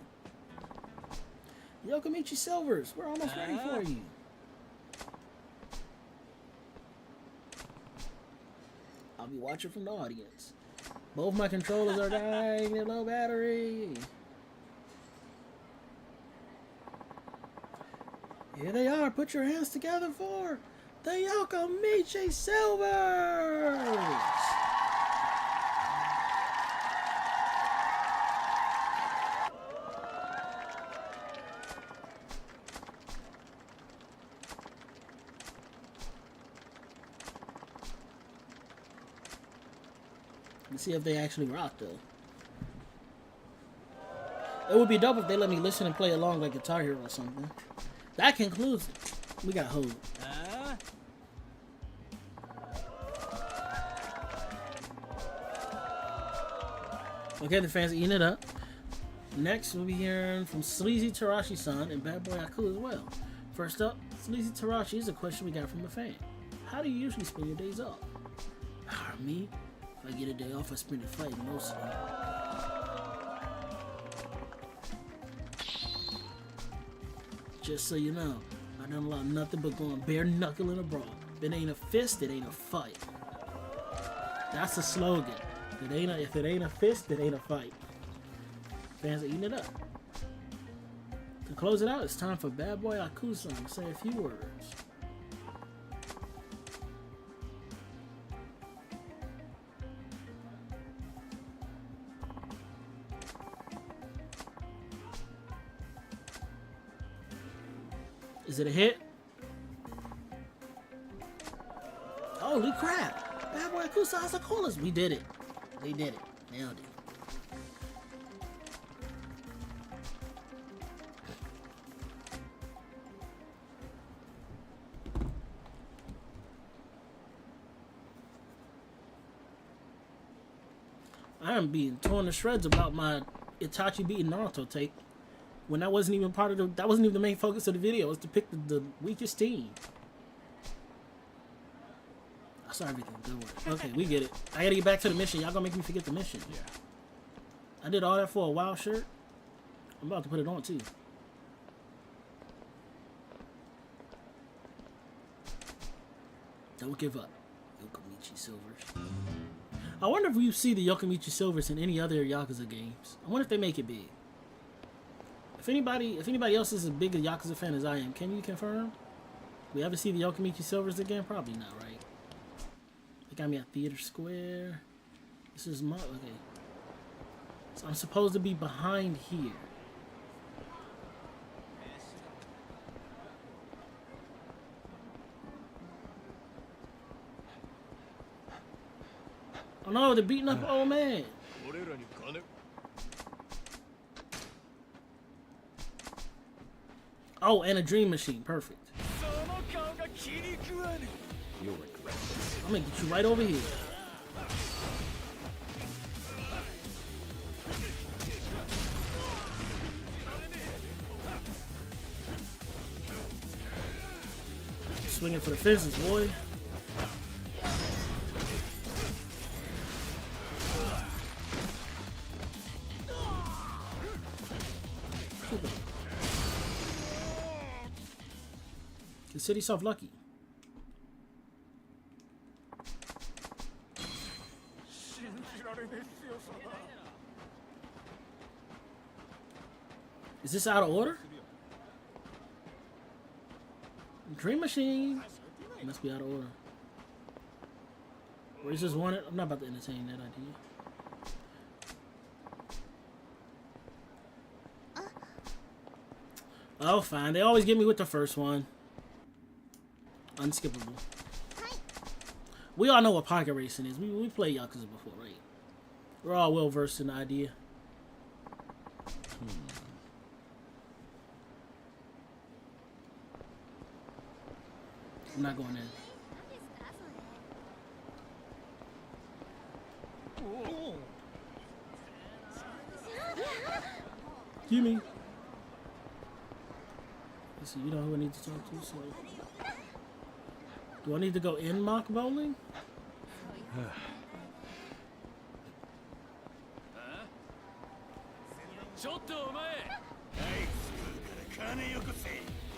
Yokomichi Silvers, we're almost ready for you. I'll be watching from the audience. Both my controllers are dying, they're low battery. Here they are, put your hands together for the Yokomichi Silvers! Let's see if they actually rock though. It would be dope if they let me listen and play along like Guitar Hero or something. That concludes it. We got hold. Okay, the fans are eating it up. Next, we'll be hearing from Sleazy Tarashi-san and Bad Boy Aku as well. First up, Sleazy Tarashi is a question we got from a fan. How do you usually spend your days off? Me? If I get a day off, I spend it fighting mostly. Just so you know, I done a lot of nothing but going bare knuckle in a brawl. If it ain't a fist, it ain't a fight. That's the slogan. If it ain't a fist, it ain't a fight. Fans are eating it up. To close it out, it's time for Bad Boy Aku-san to say a few words. Is it a hit? Holy crap! Bad Boy Aku-san has a callers. We did it. They did it. Nailed it. I am being torn to shreds about my Itachi beating Naruto take. When that wasn't even the main focus of the video. It was to pick the weakest team. I saw everything. Don't worry. Okay, we get it. I gotta get back to the mission. Y'all gonna make me forget the mission. Yeah. I did all that for a wild shirt. I'm about to put it on too. Don't give up, Yokomichi Silvers. I wonder if you see the Yokomichi Silvers in any other Yakuza games. I wonder if they make it big. If anybody else is as big a Yakuza fan as I am, can you confirm? We ever see the Yokomichi Silvers again? Probably not, right? They got me at Theater Square. This is my... Okay. So I'm supposed to be behind here. Oh no, they're beating up old man. Oh, and a dream machine. Perfect. You'll regret this. I'm gonna get you right over here. Swinging for the fences, boy. Consider yourself lucky. Is this out of order? Dream machine. It must be out of order. Where's this one? I'm not about to entertain that idea. Oh, fine. They always get me with the first one. Unskippable. We all know what pocket racing is. We played Yakuza before, right? We're all well versed in the idea. I'm not going in. Gimme. Let's see, you know who I need to talk to, so... Do I need to go in mock bowling?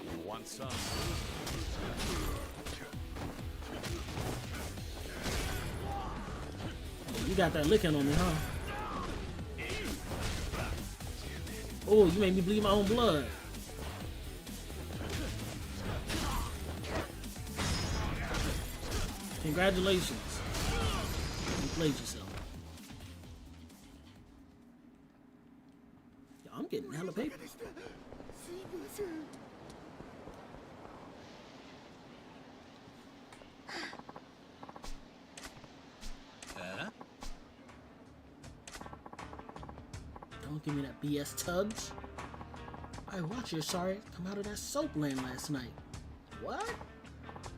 You want some? You got that licking on me, huh? Oh, you made me bleed my own blood. Congratulations. You played yourself. Yo, I'm getting hella paper. Don't give me that BS, Tubbs. I watched your sorry come out of that soap land last night. What?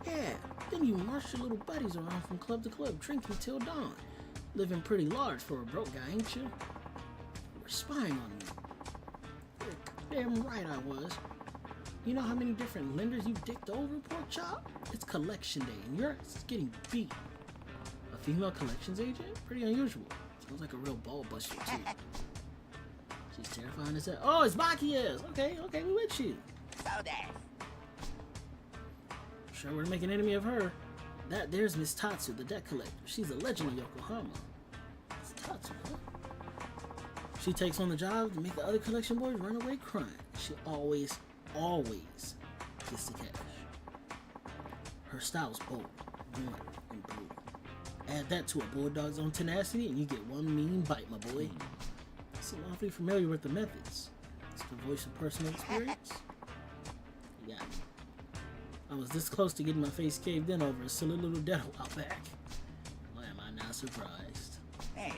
Yeah, then you marched your little buddies around from club to club, drinking till dawn. Living pretty large for a broke guy, ain't you? You were spying on me. You're damn right I was. You know how many different lenders you dicked over, pork chop? It's collection day, and you're getting beat. A female collections agent? Pretty unusual. Sounds like a real ball buster, too. She's terrifying as hell. Oh, it's Baki is! Okay, we with you. Sure, we're to make an enemy of her. There's Miss Tatsu, the debt collector. She's a legend in Yokohama. Miss Tatsu, huh? She takes on the job to make the other collection boys run away crying. She always gets the cash. Her style's bold, blunt, and brutal. Add that to a bulldog's own tenacity, and you get one mean bite, my boy. You seem awfully familiar with the methods. It's the voice of personal experience. You got me. I was this close to getting my face caved in over a silly little debt a while back. Why am I not surprised? Hey.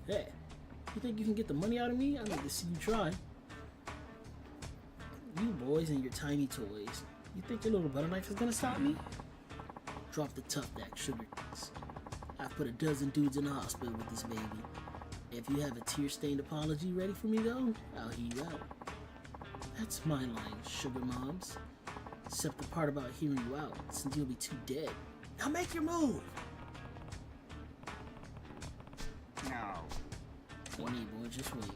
Hey, you think you can get the money out of me? I'd like to see you try. You boys and your tiny toys. You think your little butter knife is gonna stop me? Drop the tough neck sugar. I've put a dozen dudes in the hospital with this baby. If you have a tear-stained apology ready for me, though, I'll hear you out. That's my line, sugar mobs. Except the part about hearing you out, since you'll be too dead. Now make your move! No. Wait, boy, just wait.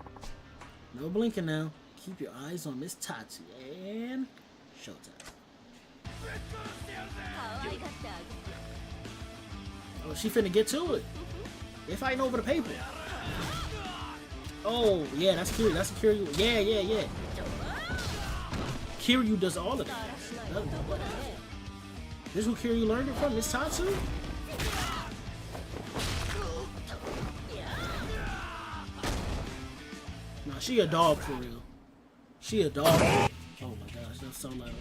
No blinking now. Keep your eyes on Miss Tatsu, and... showtime. Oh, she finna get to it. They're fighting over the paper. Oh, yeah, that's Kiryu. That's Kiryu. Yeah. Kiryu does all of that. This is who Kiryu learned it from? Miss Tatsu? Nah, she a dog for real. She a dog. Oh my gosh, that's so loud.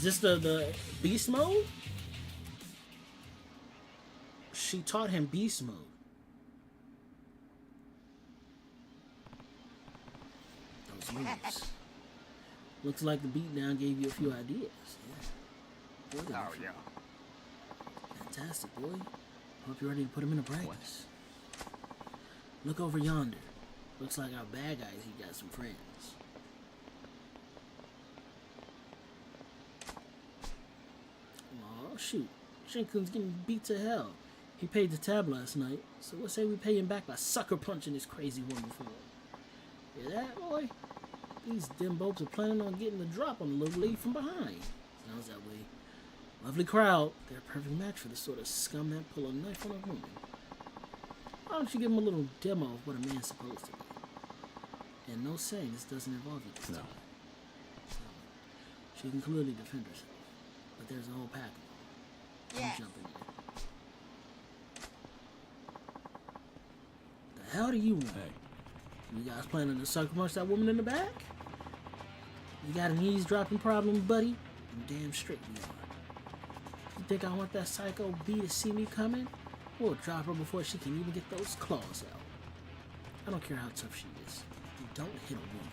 this the beast mode? She taught him beast mode. Those moves. Looks like the beatdown gave you a few ideas. Yeah. Boy, yeah. Fantastic, boy. Hope you're ready to put him in a practice. Look over yonder. Looks like our bad guys, he got some friends. Oh shoot. Shinkun's getting beat to hell. He paid the tab last night, so let's say we pay him back by sucker punching this crazy woman for him. Hear that, boy? These dim bulbs are planning on getting the drop on the little lady from behind. Sounds that way. Lovely crowd. They're a perfect match for the sort of scum that pull a knife on a woman. Why don't you give him a little demo of what a man's supposed to be? And no saying this doesn't involve you this time. She can clearly defend herself, but there's a whole pack of them. I'm jumping in. The hell do you want? Hey. You guys planning to sucker punch that woman in the back? You got an eavesdropping problem, buddy? I'm damn straight we are. You think I want that psycho B to see me coming? We'll drop her before she can even get those claws out. I don't care how tough she is. You don't hit a woman.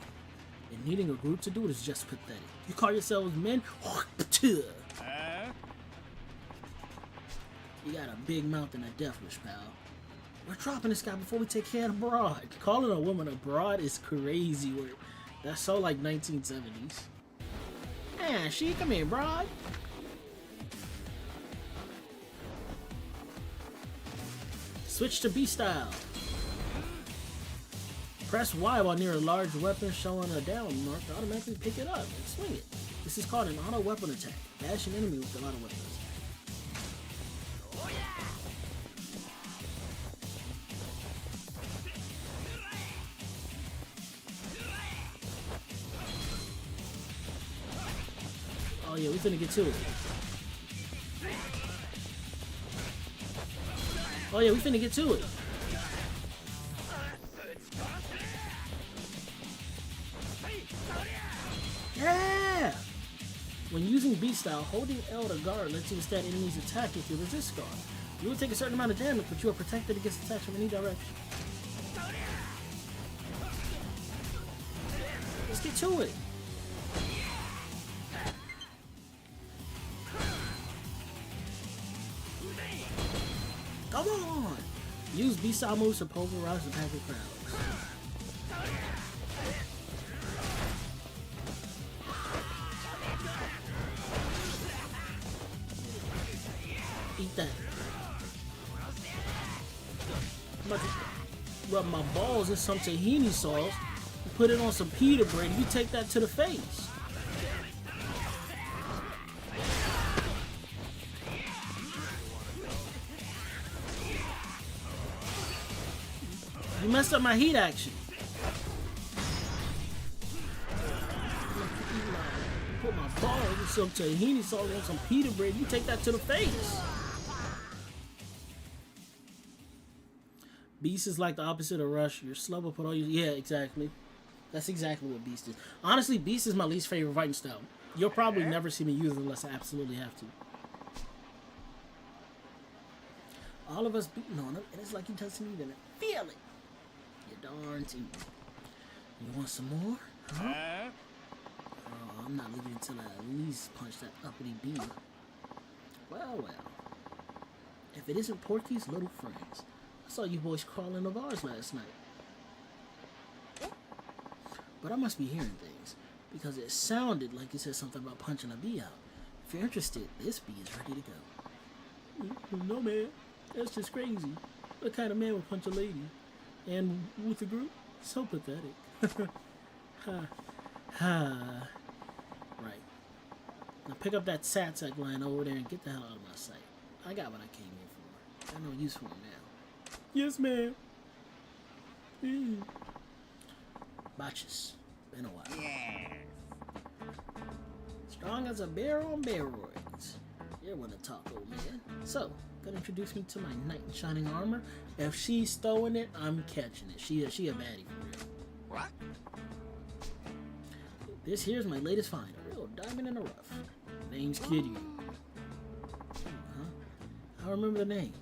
And needing a group to do it is just pathetic. You call yourselves men? You got a big mouth and a death wish, pal. We're dropping this guy before we take care of the broad. Calling a woman a broad is crazy word. That's so like 1970s. Ah, she come here, broad. Switch to B style. Press Y while near a large weapon showing a down mark to automatically pick it up and swing it. This is called an auto weapon attack. Bash an enemy with the auto weapon attack. Oh yeah, we finna get to it. Oh yeah, we finna get to it. Yeah! When using B-style, holding L to guard lets you withstand enemies' attack if you resist guard. You will take a certain amount of damage, but you are protected against attacks from any direction. Let's get to it. Come on! Use B-style moves to pulverize the pack of crowds. Eat that. I'm about to rub my balls in some tahini sauce and put it on some pita bread. You take that to the face. You messed up my heat action. Put my balls in some tahini sauce on some pita bread. You take that to the face. Beast is like the opposite of Rush. You're slow but put all your... Yeah, exactly. That's exactly what Beast is. Honestly, Beast is my least favorite fighting style. You'll probably never see me use it unless I absolutely have to. All of us beating on him, and it's like he doesn't even feel it. You darn team. You want some more? Huh? Oh, I'm not leaving until I at least punch that uppity bee. Well, well. If it isn't Porky's little friends. I saw you boys crawling in the bars last night. But I must be hearing things, because it sounded like you said something about punching a bee out. If you're interested, this bee is ready to go. No, man. That's just crazy. What kind of man would punch a lady? And with a group? So pathetic. Ha. Ha. Right. Now pick up that Satsec line over there and get the hell out of my sight. I got what I came here for. I no use for him now. Yes, ma'am. Botches. Been a while. Yes. Strong as a bear on steroids. You want to talk, old man. So, gonna introduce me to my knight in shining armor. If she's throwing it, I'm catching it. She a baddie for real. What? This here's my latest find. A real diamond in the rough. name's Kiryu. Huh? I remember the name.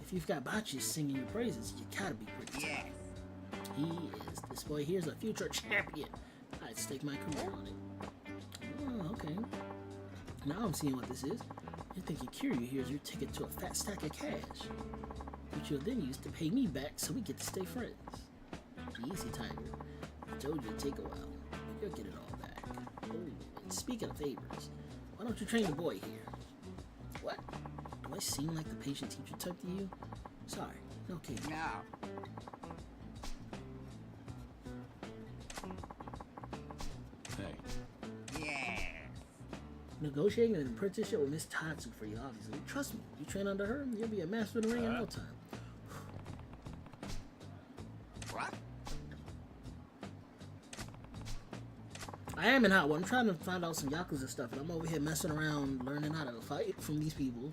If you've got Bacchus singing your praises, you gotta be pretty tough. He is. This boy here's a future champion. I'd stake my career on it. Oh, okay. Now I'm seeing what this is. You're thinking Kiryu here's your ticket to a fat stack of cash, which you'll then use to pay me back so we get to stay friends. Easy, Tiger. I told you it'd take a while. You'll get it all back. Oh, and speaking of favors, why don't you train the boy here? What? Do I seem like the patient teacher type to you? Sorry. Okay. No. Hey. Yeah. Negotiating an apprenticeship with Miss Tatsu for you, obviously. Trust me, you train under her, you'll be a master in the ring in no time. What? I am in hot one. I'm trying to find out some Yakuza stuff, and I'm over here messing around learning how to fight from these people.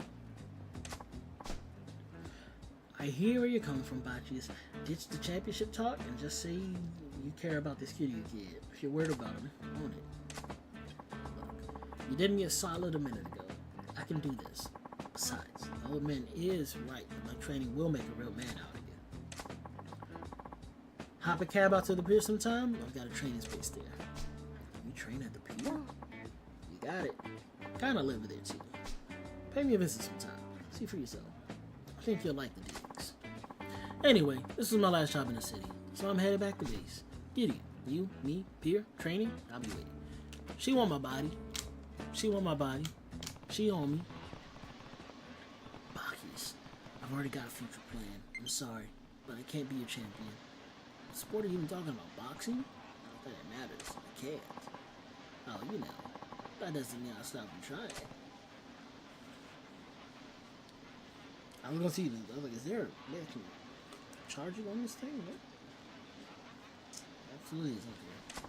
I hear where you're coming from, Bacchus. Ditch the championship talk and just say you care about this Kiryu kid. If you're worried about him, own it. Look, you did me a solid a minute ago. I can do this. Besides, the old man is right that my training will make a real man out of you. Hop a cab out to the pier sometime. I've got a training space there. You train at the pier? You got it. Kinda live there too. Pay me a visit sometime. See for yourself. I think you'll like the digs. Anyway, this is my last job in the city, so I'm headed back to base. Gideon, you, me, pier, training, I'll be waiting. She want my body. She want my body. She on me. Bacchus, I've already got a future plan. I'm sorry, but I can't be your champion. What sport are you even talking about? Boxing? Not that it matters. I can't. Oh, you know. That doesn't mean I'll stop you trying. I was gonna see. I was like, is there a way I can charge it on this thing? Right? Absolutely is. Okay.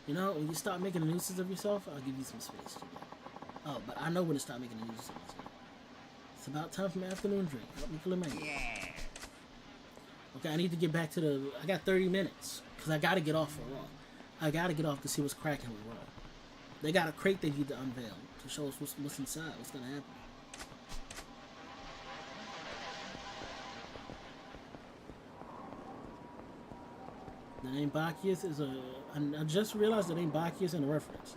You know, when you stop making a nuisance of yourself, I'll give you some space. Oh, but I know when to stop making a nuisance of myself. It's about time for my afternoon drink. Help me clear my head. Yeah. Okay, I need to get back to the. I got 30 minutes because I gotta get off for Raw. I gotta get off to see what's cracking with Raw. They got a crate they need to unveil to show us what's inside. What's gonna happen? The name Bacchus is a. I just realized the name Bacchus in a reference.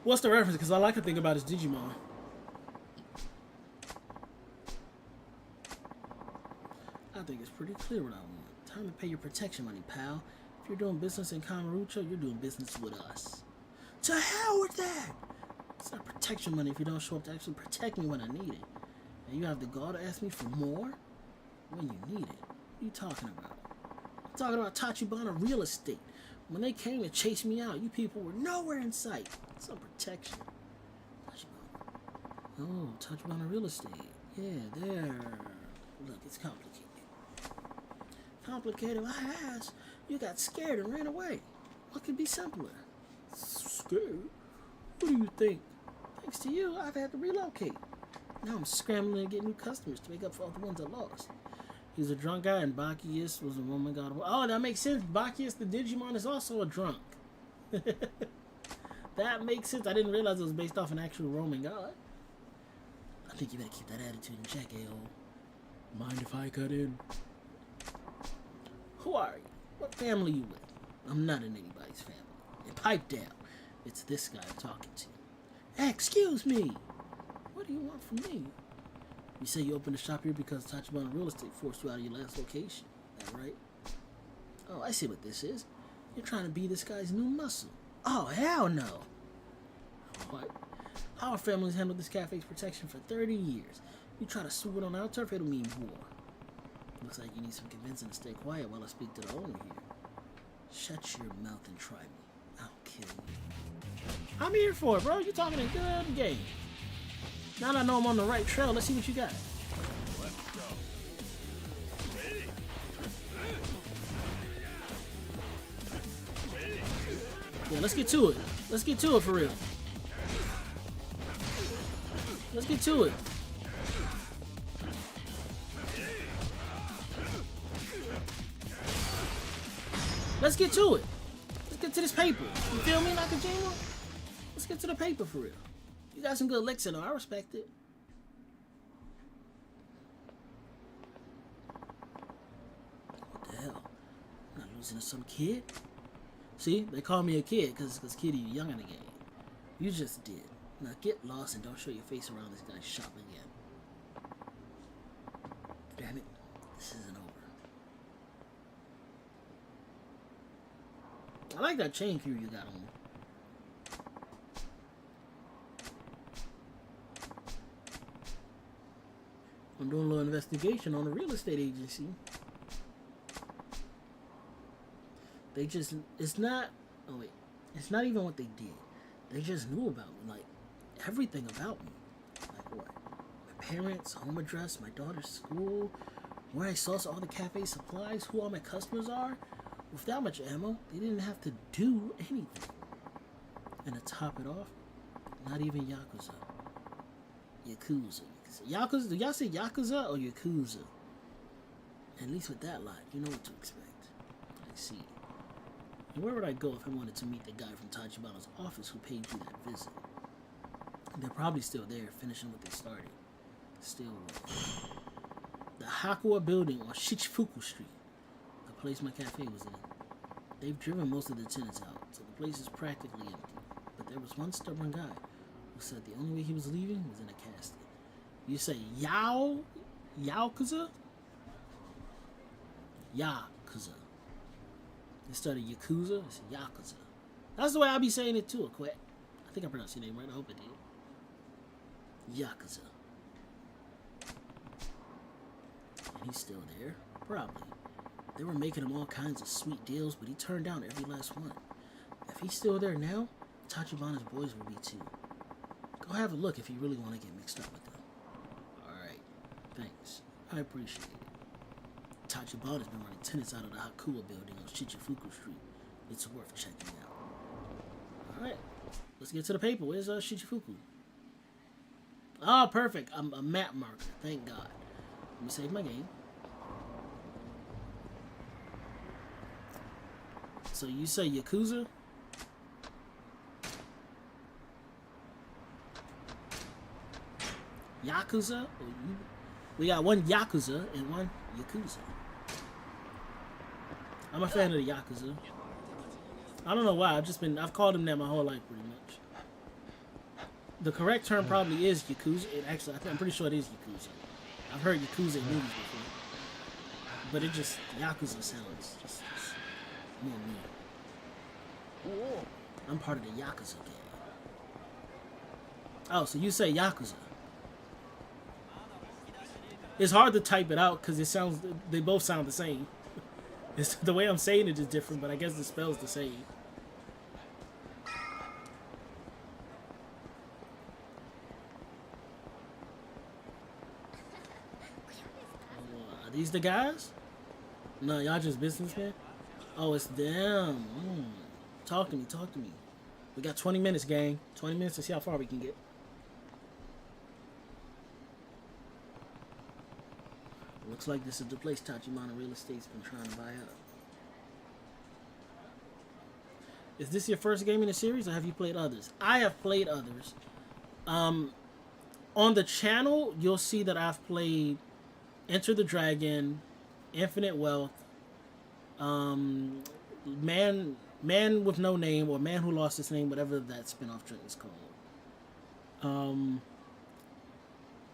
What's the reference? Because I like to think about his Digimon. I think it's pretty clear what I want. Time to pay your protection money, pal. If you're doing business in Kamurocho, you're doing business with us. To hell with that! It's not protection money if you don't show up to actually protect me when I need it. And you have the gall to ask me for more? When you need it. What are you talking about? I'm talking about Tachibana real estate. When they came and chased me out, you people were nowhere in sight. Some protection. Tachibana. Oh, Tachibana real estate. Yeah, there. Look, it's complicated. Complicated? I asked. You got scared and ran away. What could be simpler? Scared? What do you think? Thanks to you, I've had to relocate. Now I'm scrambling to get new customers to make up for all the ones I lost. He's a drunk guy, and Bacchus was a Roman god. Oh, that makes sense. Bacchus, the Digimon, is also a drunk. That makes sense. I didn't realize it was based off an actual Roman god. I think you better keep that attitude in check, A.O. Mind if I cut in? Who are you? What family you with? I'm not in anybody's family. And pipe down. It's this guy I'm talking to. Excuse me. What do you want from me? You say you opened a shop here because Tachibana Real Estate forced you out of your last location. Is that right? Oh, I see what this is. You're trying to be this guy's new muscle. Oh, hell no. What? Our family's handled this cafe's protection for 30 years. You try to sue it on our turf, it'll mean war. Looks like you need some convincing to stay quiet while I speak to the owner here. Shut your mouth and try me. I'll kill you. I'm here for it, bro. You talking a good game. Now that I know I'm on the right trail, let's see what you got. Let's go. Yeah, let's get to it. Let's get to it for real. Let's get to it. Let's get to it. Let's get to this paper. You feel me, Nakajima? Let's get to the paper for real. You got some good licks in there. I respect it. What the hell? I'm not losing to some kid. See, they call me a kid because Kitty, you young in the game. You just did. Now get lost and don't show your face around this guy's shop again. Damn it. This isn't over. I like that chain Kiryu you got on. I'm doing a little investigation on a real estate agency. They just, it's not even what they did. They just knew about me, like, everything about me. Like what? My parents, home address, my daughter's school, where I source all the cafe supplies, who all my customers are. With that much ammo, they didn't have to do anything. And to top it off, not even Yakuza. Yakuza. Do y'all say Yakuza or Yakuza? At least with that line, you know what to expect. I see. And where would I go if I wanted to meet the guy from Tachibana's office who paid you that visit? They're probably still there, finishing what they started. Still, the Hakua building on Shichifuku Street, the place my cafe was in. They've driven most of the tenants out, so the place is practically empty. But there was one stubborn guy who said the only way he was leaving was in a casket. You say Yakuza? Yakuza. Instead of Yakuza, it's Yakuza. That's the way I be saying it too, Quet. I think I pronounced your name right. I hope I did. Yakuza. And he's still there? Probably. They were making him all kinds of sweet deals, but he turned down every last one. If he's still there now, Tachibana's boys will be too. Go have a look if you really want to get mixed up with them. Alright. Thanks. I appreciate it. Tachibana's been running tenants out of the Hakua building on Shichifuku Street. It's worth checking out. Alright. Let's get to the paper. Where's Shichifuku? Oh, perfect. I'm a map marker. Thank God. Let me save my game. So you say Yakuza? Yakuza? We got one Yakuza and one Yakuza. I'm a fan of the Yakuza. I don't know why. I've called him that my whole life pretty much. The correct term probably is Yakuza. I'm pretty sure it is Yakuza. I've heard Yakuza in movies before. But it just, Yakuza sounds just more me. I'm part of the Yakuza gang. Oh, so you say Yakuza. It's hard to type it out because they both sound the same. The way I'm saying it is different, but I guess the spell's the same. Are these the guys? No, y'all just businessmen? Oh, it's them. Talk to me. We got 20 minutes, gang. 20 minutes to see how far we can get. Looks like this is the place Tachibana Real Estate's been trying to buy up. Is this your first game in the series, or have you played others? I have played others. On the channel, you'll see that I've played Enter the Dragon, Infinite Wealth, Man with No Name, or Man Who Lost His Name, whatever that spin-off drink is called.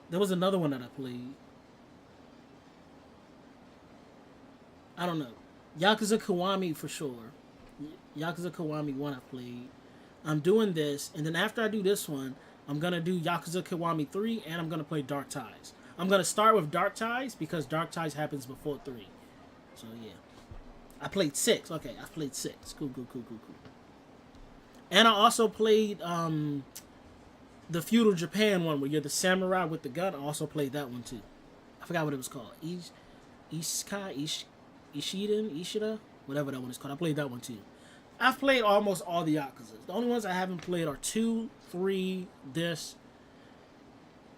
There was another one that I played. I don't know. Yakuza Kiwami for sure. Yakuza Kiwami 1 I played. I'm doing this, and then after I do this one, I'm going to do Yakuza Kiwami 3, and I'm going to play Dark Ties. I'm going to start with Dark Ties, because Dark Ties happens before 3. So, yeah. I played 6. Okay, I played 6. Cool. And I also played the Feudal Japan one, where you're the samurai with the gun. I also played that one, too. I forgot what it was called. Ishida, whatever that one is called. I played that one too. I've played almost all the Yakuzas. The only ones I haven't played are 2, 3, this,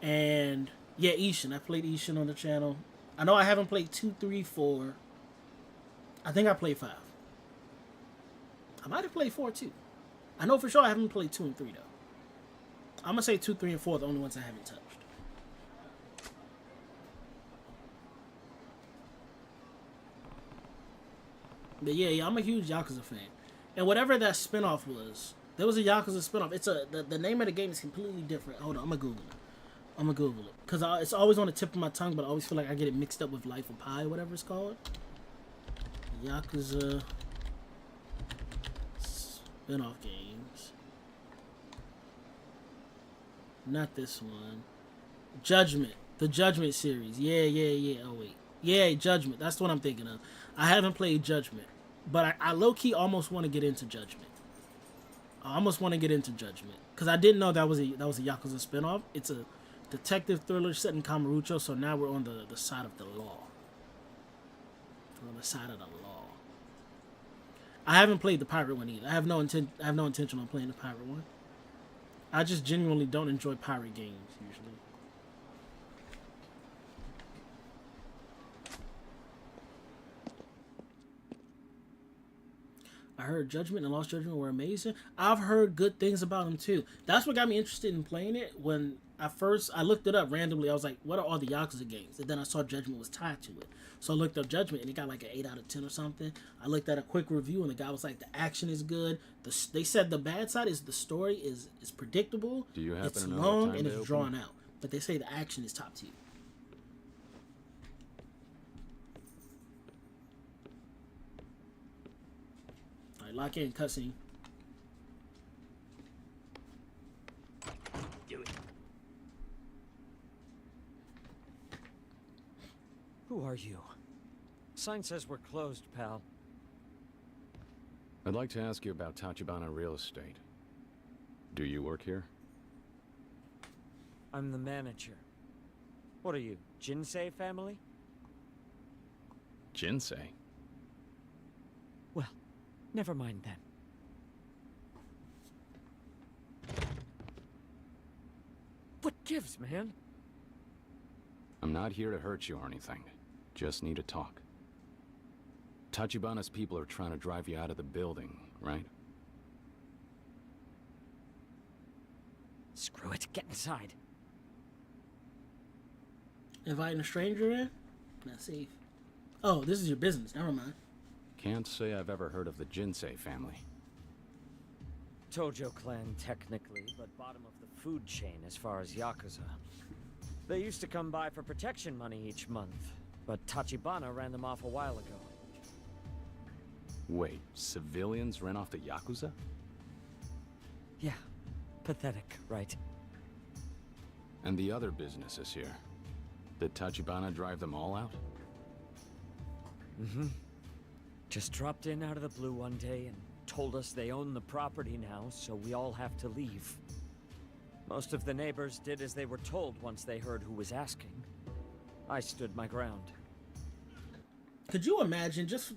and yeah, Ishin. I played Ishin on the channel. I know I haven't played 2, 3, 4. I think I played 5. I might have played 4 too. I know for sure I haven't played 2 and 3 though. I'm gonna say 2, 3, and 4 are the only ones I haven't touched. But yeah, I'm a huge Yakuza fan. And whatever that spinoff was, there was a Yakuza spinoff. It's the name of the game is completely different. Hold on, I'm gonna Google it. Because it's always on the tip of my tongue, but I always feel like I get it mixed up with Life of Pi, whatever it's called. Yakuza spinoff games. Not this one. Judgment. The Judgment series. Yeah. Oh, wait. Yeah, Judgment. That's what I'm thinking of. I haven't played Judgment. But I low-key almost want to get into Judgment. Because I didn't know that was a Yakuza spinoff. It's a detective thriller set in Kamurocho, so now we're on the side of the law. We're on the side of the law. I haven't played the pirate one either. I have no intention on playing the pirate one. I just genuinely don't enjoy pirate games usually. I heard Judgment and Lost Judgment were amazing. I've heard good things about them too. That's what got me interested in playing it. When I looked it up randomly. I was like, what are all the Yakuza games? And then I saw Judgment was tied to it. So I looked up Judgment and it got like an 8 out of 10 or something. I looked at a quick review and the guy was like, the action is good. They said the bad side is the story is predictable. Do you happen it's to know long what time and they it's open? drawn out. But they say the action is top tier. Lock in, cussing. Do it. Who are you? Sign says we're closed, pal. I'd like to ask you about Tachibana Real Estate. Do you work here? I'm the manager. What are you, Jinsei family? Jinsei? Well, never mind then. What gives, man? I'm not here to hurt you or anything. Just need to talk. Tachibana's people are trying to drive you out of the building, right? Screw it, get inside. Inviting a stranger in? Not safe. Oh, this is your business. Never mind. Can't say I've ever heard of the Jinsei family. Tojo clan, technically, but bottom of the food chain as far as Yakuza. They used to come by for protection money each month, but Tachibana ran them off a while ago. Wait, civilians ran off the Yakuza? Yeah, pathetic, right? And the other businesses here? Did Tachibana drive them all out? Mm-hmm. Just dropped in out of the blue one day and told us they own the property now, so we all have to leave. Most of the neighbors did as they were told once they heard who was asking. I stood my ground. Could you imagine, just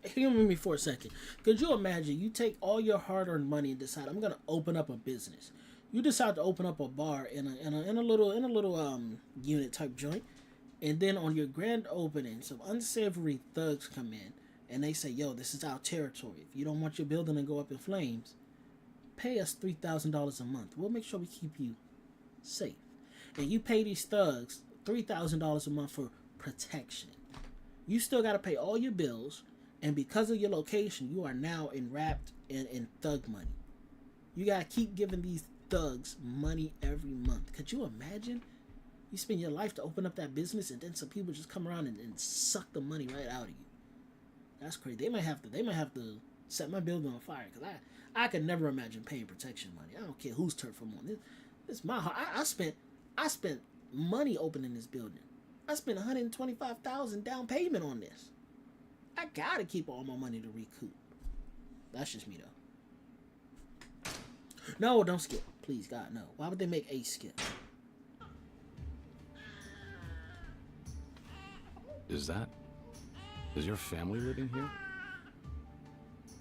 humor me for a second. Could you imagine you take all your hard-earned money and decide, I'm gonna open up a business. You decide to open up a bar in a little unit type joint, and then on your grand opening, some unsavory thugs come in and they say, yo, this is our territory. If you don't want your building to go up in flames, pay us $3,000 a month. We'll make sure we keep you safe. And you pay these thugs $3,000 a month for protection. You still got to pay all your bills, and because of your location, you are now enwrapped in thug money. You got to keep giving these thugs money every month. Could you imagine? You spend your life to open up that business, and then some people just come around and suck the money right out of you. That's crazy. They might have to set my building on fire, because I could never imagine paying protection money. I don't care whose turf I'm on. This is my heart. I spent money opening this building. I spent $125,000 down payment on this. I gotta keep all my money to recoup. That's just me though. No, don't skip. Please, God, no. Why would they make a skip? Is your family living here?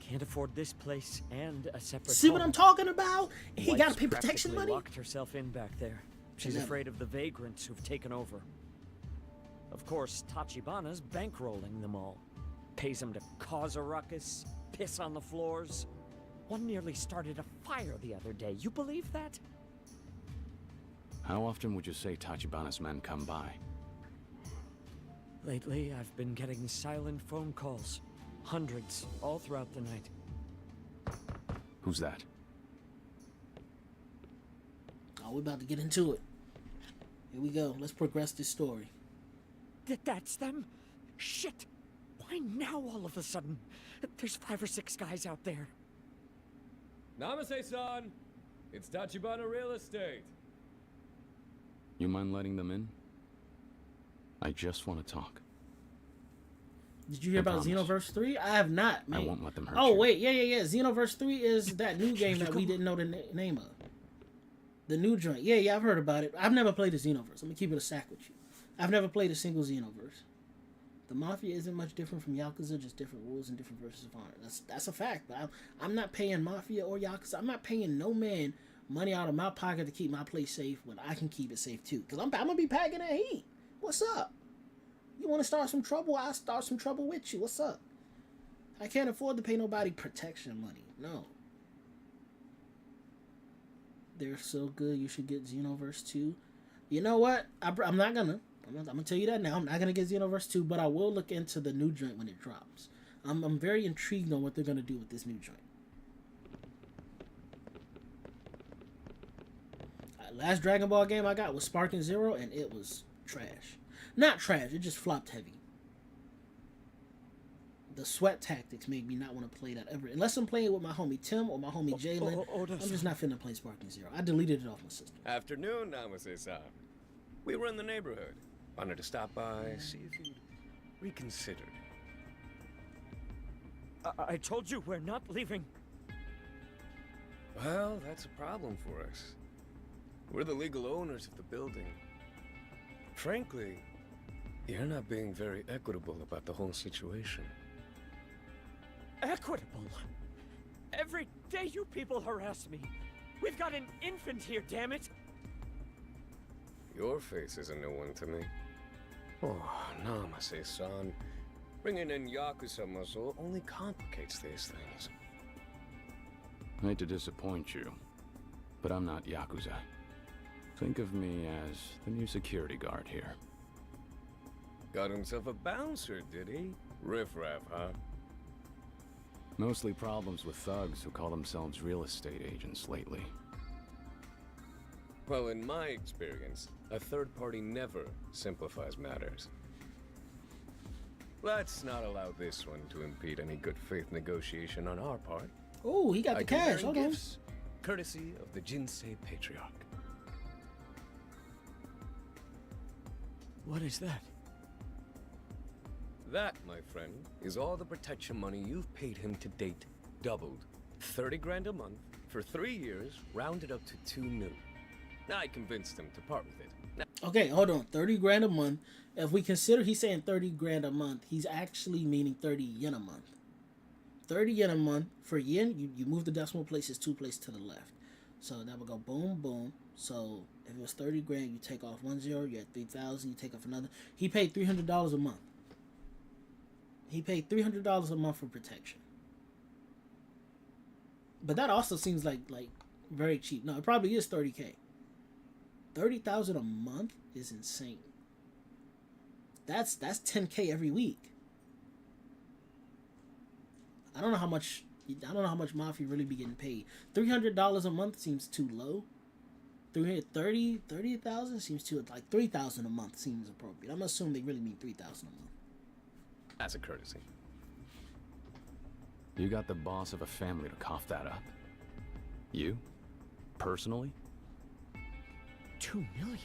Can't afford this place and a separate See what home. I'm talking about? He Wife's gotta pay protection practically money? Locked herself in back there. She's Never. afraid of the vagrants who've taken over. Of course, Tachibana's bankrolling them all. Pays them to cause a ruckus, piss on the floors. One nearly started a fire the other day. You believe that? How often would you say Tachibana's men come by? Lately, I've been getting silent phone calls. Hundreds, all throughout the night. Who's that? Oh, we're about to get into it. Here we go. Let's progress this story. That's them? Shit! Why now all of a sudden? There's 5 or 6 guys out there. Namaste-san! It's Tachibana Real Estate. You mind letting them in? I just want to talk. Did you hear about promise. Xenoverse 3? I have not, man. I won't let them hurt Oh, you. wait. Yeah. Xenoverse 3 is that new game that we didn't know the name of. The new joint. Yeah, I've heard about it. I've never played a Xenoverse. Let me keep it a stack with you. I've never played a single Xenoverse. The Mafia isn't much different from Yakuza, just different rules and different verses of honor. That's a fact. But I'm not paying Mafia or Yakuza. I'm not paying no man money out of my pocket to keep my place safe when I can keep it safe too. Because I'm going to be packing that heat. What's up? You want to start some trouble? I'll start some trouble with you. What's up? I can't afford to pay nobody protection money. No. They're so good. You should get Xenoverse 2. You know what? I'm not gonna. I'm gonna tell you that now. I'm not gonna get Xenoverse 2, but I will look into the new joint when it drops. I'm very intrigued on what they're gonna do with this new joint. Last Dragon Ball game I got was Sparking Zero, and it was trash. Not trash. It just flopped heavy. The sweat tactics made me not want to play that ever. Unless I'm playing with my homie Tim or my homie Jalen, I'm just not finna play Sparking Zero. I deleted it off my system. Afternoon, Namaste-san. We were in the neighborhood. Wanted to stop by, see if you'd reconsidered. I told you we're not leaving. Well, that's a problem for us. We're the legal owners of the building. Frankly, you're not being very equitable about the whole situation. Equitable? Every day you people harass me. We've got an infant here, damn it. Your face is a new one to me. Oh, Namaste-san. Bringing in Yakuza muscle only complicates these things. I hate to disappoint you, but I'm not Yakuza. Think of me as the new security guard here. Got himself a bouncer, did he? Riff-raff, huh? Mostly problems with thugs who call themselves real estate agents lately. Well, in my experience, a third party never simplifies matters. Let's not allow this one to impede any good faith negotiation on our part. Oh, he got the cash. Comparing Hold on. gifts, courtesy of the Jinsei Patriarch. What is that? That, my friend, is all the protection money you've paid him to date, doubled. 30 grand a month for 3 years, rounded up to 2 new. I convinced him to part with it. Now, Okay, hold on. 30 grand a month. If we consider he's saying 30 grand a month, he's actually meaning 30 yen a month. 30 yen a month. For yen, you move the decimal places 2 places to the left. So that would go boom, boom. So if it was 30 grand, you take off 1 0, you had 3,000, you take off another. He paid $300 a month. He paid $300 a month for protection. But that also seems like very cheap. No, it probably is 30K. 30,000 a month is insane. That's 10K every week. I don't know how much Mafia really be getting paid. $300 a month seems too low. 30,000 seems too, like 3,000 a month seems appropriate. I'm assuming they really mean 3,000 a month. as a courtesy. You got the boss of a family to cough that up? You? Personally? 2 million?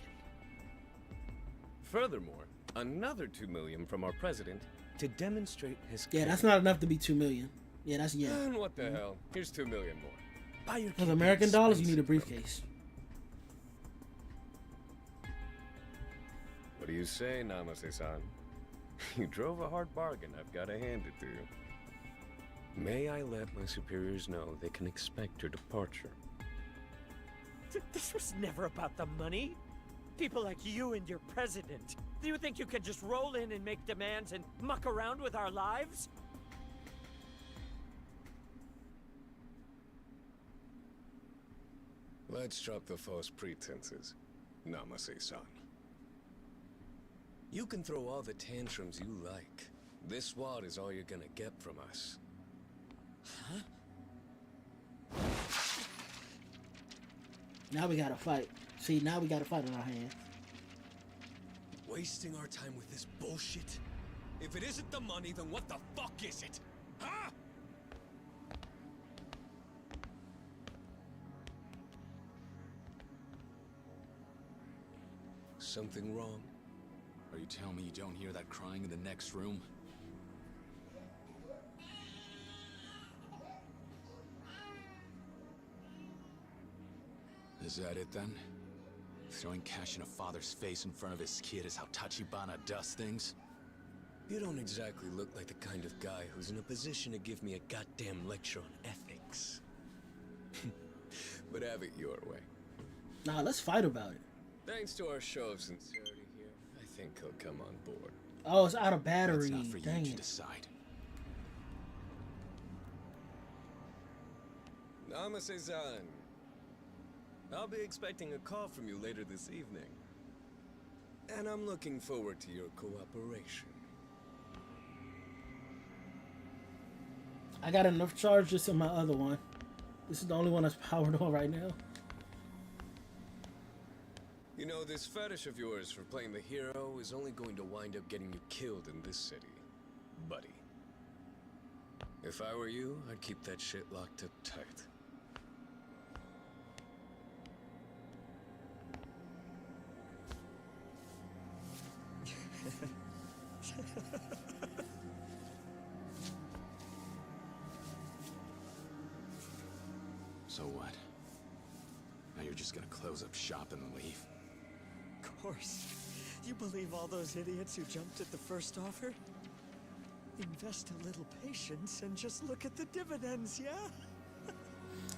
Furthermore, another 2 million from our president to demonstrate his Yeah, care. that's not enough to be 2 million. Yeah, And what the hell? Here's 2 million more. Buy your With kid American the dollars, you need a expensive briefcase. What do you say, Namaste-san? You drove a hard bargain, I've got to hand it to you. May I let my superiors know they can expect your departure? This was never about the money. People like you and your president. Do you think you can just roll in and make demands and muck around with our lives? Let's drop the false pretenses. Namase-san. You can throw all the tantrums you like. This wad is all you're gonna get from us. Now we gotta fight. See, now we gotta fight on our hands. Wasting our time with this bullshit? If it isn't the money, then what the fuck is it? Huh? Something wrong? Are you telling me you don't hear that crying in the next room? Is that it then? Throwing cash in a father's face in front of his kid is how Tachibana does things? You don't exactly look like the kind of guy who's in a position to give me a goddamn lecture on ethics. But have it your way. Nah, let's fight about it. Thanks to our show of sincerity here, I think he'll come on board. Oh, it's out of battery. That's not for Dang you to it. decide. Namase-san. I'll be expecting a call from you later this evening. And I'm looking forward to your cooperation. I got enough charges in my other one. This is the only one that's powered on right now. You know, this fetish of yours for playing the hero is only going to wind up getting you killed in this city, buddy. If I were you, I'd keep that shit locked up tight. So what? Now you're just gonna close up shop and leave? Of course. You believe all those idiots who jumped at the first offer? Invest a little patience and just look at the dividends, yeah?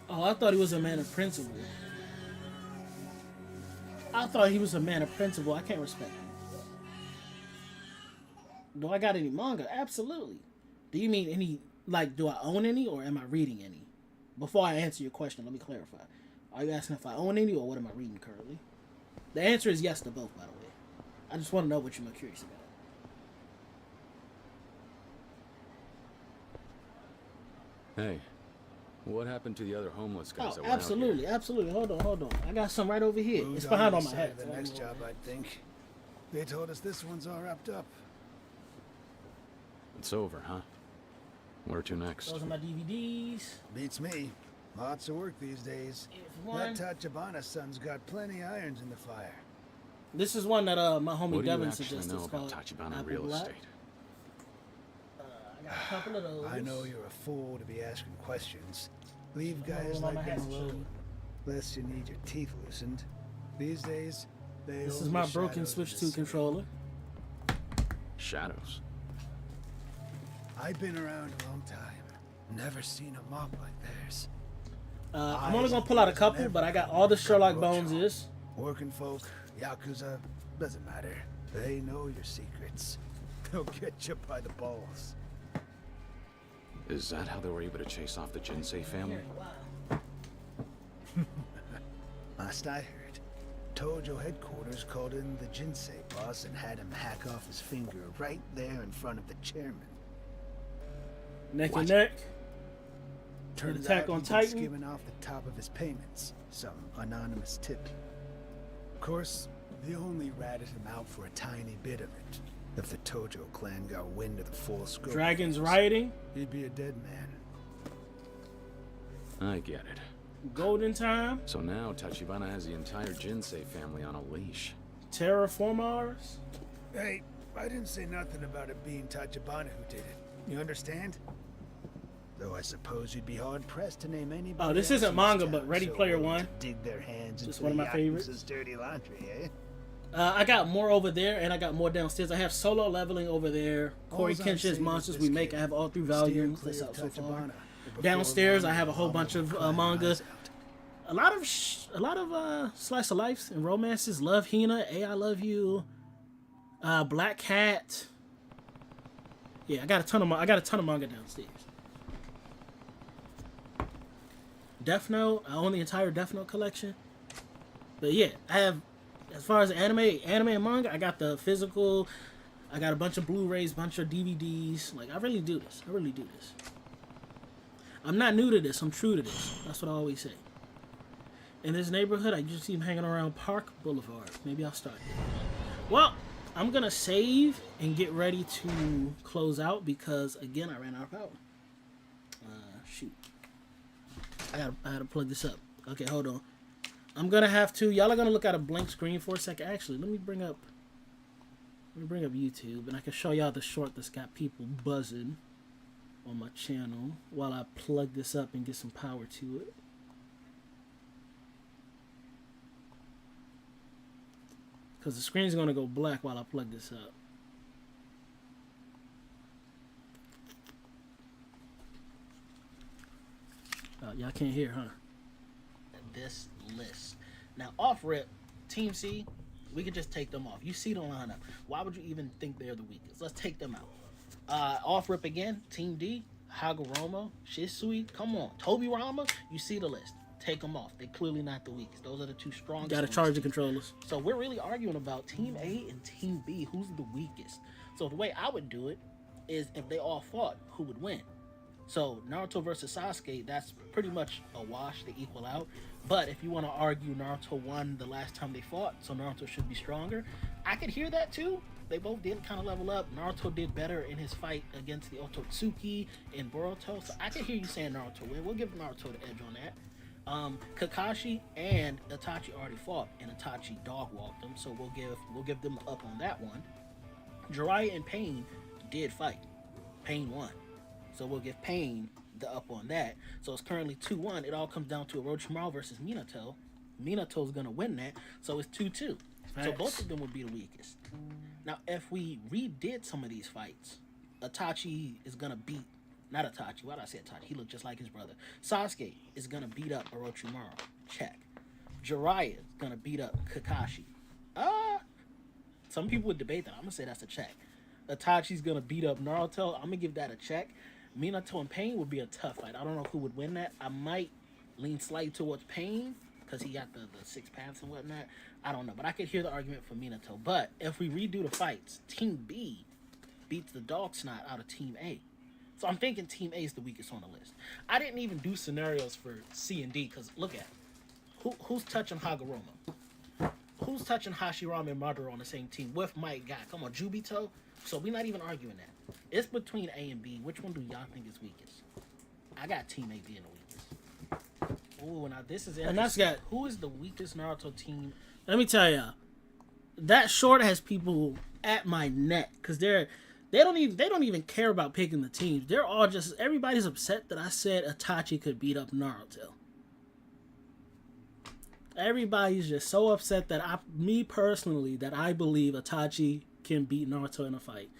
Oh, I thought he was a man of principle. I thought he was a man of principle. I can't respect him. Do I got any manga? Absolutely. Do you mean any, like, do I own any or am I reading any? Before I answer your question, let me clarify. Are you asking if I own any or what am I reading currently? The answer is yes to both, by the way. I just want to know what you're curious about. Hey, what happened to the other homeless guys Oh, that went absolutely, absolutely. Hold on. I got some right over here. Moved It's behind on on this my side head. of the next job, I think. They told us this one's all wrapped up. It's over, huh? Where to next? Those are my DVDs. Beats me. Lots of work these days. Here's one. That Tachibana son's got plenty irons in the fire. This is one that my homie What do you Devin actually suggested. know It's about called Tachibana Apple real Black. estate? I got a couple of those. I know you're a fool to be asking questions. Leave I'm guys holding on like my him hat to show alone. Lest you need your teeth loosened. These days, they This is own my the broken shadows of Switch the 2 city. controller. Shadows. I've been around a long time. Never seen a mob like theirs. I'm only gonna pull out a couple, but I got all the Sherlock Boneses. Working folk, Yakuza, doesn't matter. They know your secrets. They'll get you by the balls. Is that how they were able to chase off the Jinsei family? Last I heard, Tojo headquarters called in the Jinsei boss and had him hack off his finger right there in front of the chairman. Neck What? and neck. Turns Attack out on he'd been Titan. skimming off the top of his payments. Some anonymous tip. Of course, they only ratted him out for a tiny bit of it. If the Tojo clan got wind of the full scope of Dragons things, riding. he'd be a dead man. I get it. Golden time. So now Tachibana has the entire Jinsei family on a leash. Terraformars. Hey, I didn't say nothing about it being Tachibana who did it. You understand? Though I suppose you'd be hard pressed to name anybody. Oh, this else isn't in manga, town but Ready so Player willing One. to dig their hands Just into one of the my favorites. Yakuza's dirty laundry, eh? I got more over there, and I got more downstairs. I have Solo Leveling over there. Corey All's I'm Kenshin's saying is Monsters this, We Make. kid. I have all 3 Steer volumes. clear That's of out so far. Tachibana before Downstairs, long I have a whole I'll bunch have of to cry my manga. eyes out. A lot of slice of life and romances. Love Hina, I Love You, Black Cat. Yeah, I got a ton of manga downstairs. Death Note, I own the entire Death Note collection. But yeah, I have as far as anime and manga, I got the physical. I got a bunch of Blu-rays, bunch of DVDs. Like, I really do this. I'm not new to this. I'm true to this. That's what I always say. In this neighborhood, I just see him hanging around Park Boulevard. Maybe I'll start there. Well, I'm going to save and get ready to close out because, again, I ran out of power. Shoot. I gotta plug this up. Okay, hold on. I'm going to have to... Y'all are going to look at a blank screen for a second. Actually, let me bring up YouTube, and I can show y'all the short that's got people buzzing on my channel while I plug this up and get some power to it. Because the screen's going to go black while I plug this up. Y'all can't hear, huh? This list. Now, off rip, Team C, we could just take them off. You see the lineup. Why would you even think they're the weakest? Let's take them out. Off rip again, Team D, Hagoromo, Shisui, come on. Toby Rama, you see the list. Take them off. They're clearly not the weakest. Those are the two strongest. Gotta charge the controllers. So we're really arguing about Team A and Team B. Who's the weakest? So the way I would do it is if they all fought, who would win? So Naruto versus Sasuke, that's pretty much a wash. They equal out. But if you want to argue Naruto won the last time they fought, so Naruto should be stronger, I could hear that too. They both did kind of level up. Naruto did better in his fight against the Otsutsuki in Boruto. So I could hear you saying Naruto win. We'll give Naruto the edge on that. Kakashi and Itachi already fought, and Itachi dog walked them, so we'll give them the up on that one. Jiraiya and Pain did fight. Pain won, so we'll give Pain the up on that. So it's currently 2-1. It all comes down to Orochimaru versus Minato. Minato's gonna win that, so it's 2-2. So both of them would be the weakest. Now, if we redid some of these fights, Itachi is gonna beat. Not Itachi. Why did I say Itachi? He looked just like his brother. Sasuke is going to beat up Orochimaru. Check. Jiraiya is going to beat up Kakashi. Some people would debate that. I'm going to say that's a check. Itachi's going to beat up Naruto. I'm going to give that a check. Minato and Pain would be a tough fight. I don't know who would win that. I might lean slightly towards Pain because he got the 6 paths and whatnot. I don't know. But I could hear the argument for Minato. But if we redo the fights, Team B beats the dog snot out of Team A. So I'm thinking Team A is the weakest on the list. I didn't even do scenarios for C and D because look at it. Who's touching Hagoromo? Who's touching Hashirama and Madara on the same team with Might Guy? Come on, Jubito. So we're not even arguing that. It's between A and B. Which one do y'all think is weakest? I got Team A being the weakest. Ooh, now this is interesting. And that's got who is the weakest Naruto team? Let me tell y'all. That short has people at my neck because they don't even care about picking the teams. They're all just everybody's upset that I said Itachi could beat up Naruto. Everybody's just so upset that me personally, that I believe Itachi can beat Naruto in a fight.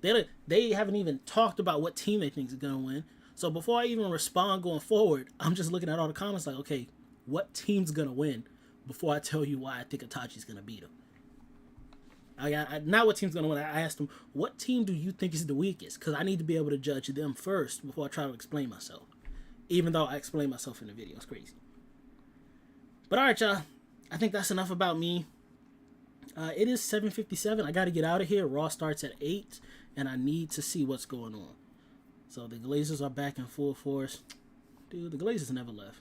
They haven't even talked about what team they think is gonna win. So before I even respond going forward, I'm just looking at all the comments like, okay, what team's gonna win before I tell you why I think Itachi's gonna beat him. Not what team's gonna win. I asked them, what team do you think is the weakest? Because I need to be able to judge them first before I try to explain myself. Even though I explain myself in the video, it's crazy. But all right, y'all. I think that's enough about me. It is 7:57. I got to get out of here. Raw starts at 8, and I need to see what's going on. So the Glazers are back in full force. Dude, the Glazers never left.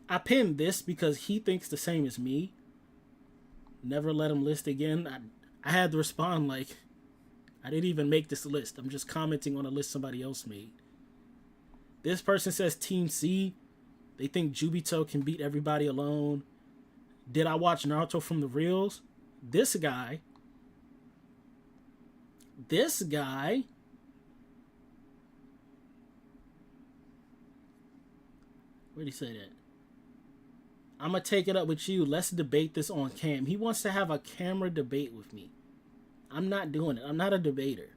I pinned this because he thinks the same as me. Never let him list again. I had to respond like, I didn't even make this list. I'm just commenting on a list somebody else made. This person says Team C. They think Jubito can beat everybody alone. Did I watch Naruto from the reels? This guy. Where'd he say that? I'm going to take it up with you. Let's debate this on cam. He wants to have a camera debate with me. I'm not doing it. I'm not a debater.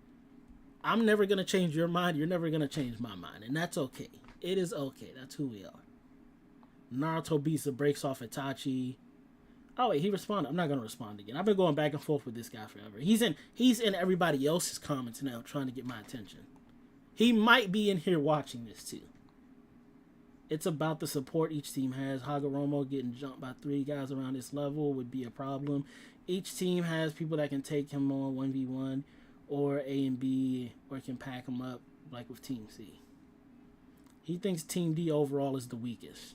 I'm never going to change your mind. You're never going to change my mind. And that's okay. It is okay. That's who we are. Naruto beats the brakes off Itachi. Oh, wait. He responded. I'm not going to respond again. I've been going back and forth with this guy forever. He's in everybody else's comments now trying to get my attention. He might be in here watching this too. It's about the support each team has. Hagoromo getting jumped by 3 guys around this level would be a problem. Each team has people that can take him on 1v1 or A and B, or can pack him up like with Team C. He thinks Team D overall is the weakest.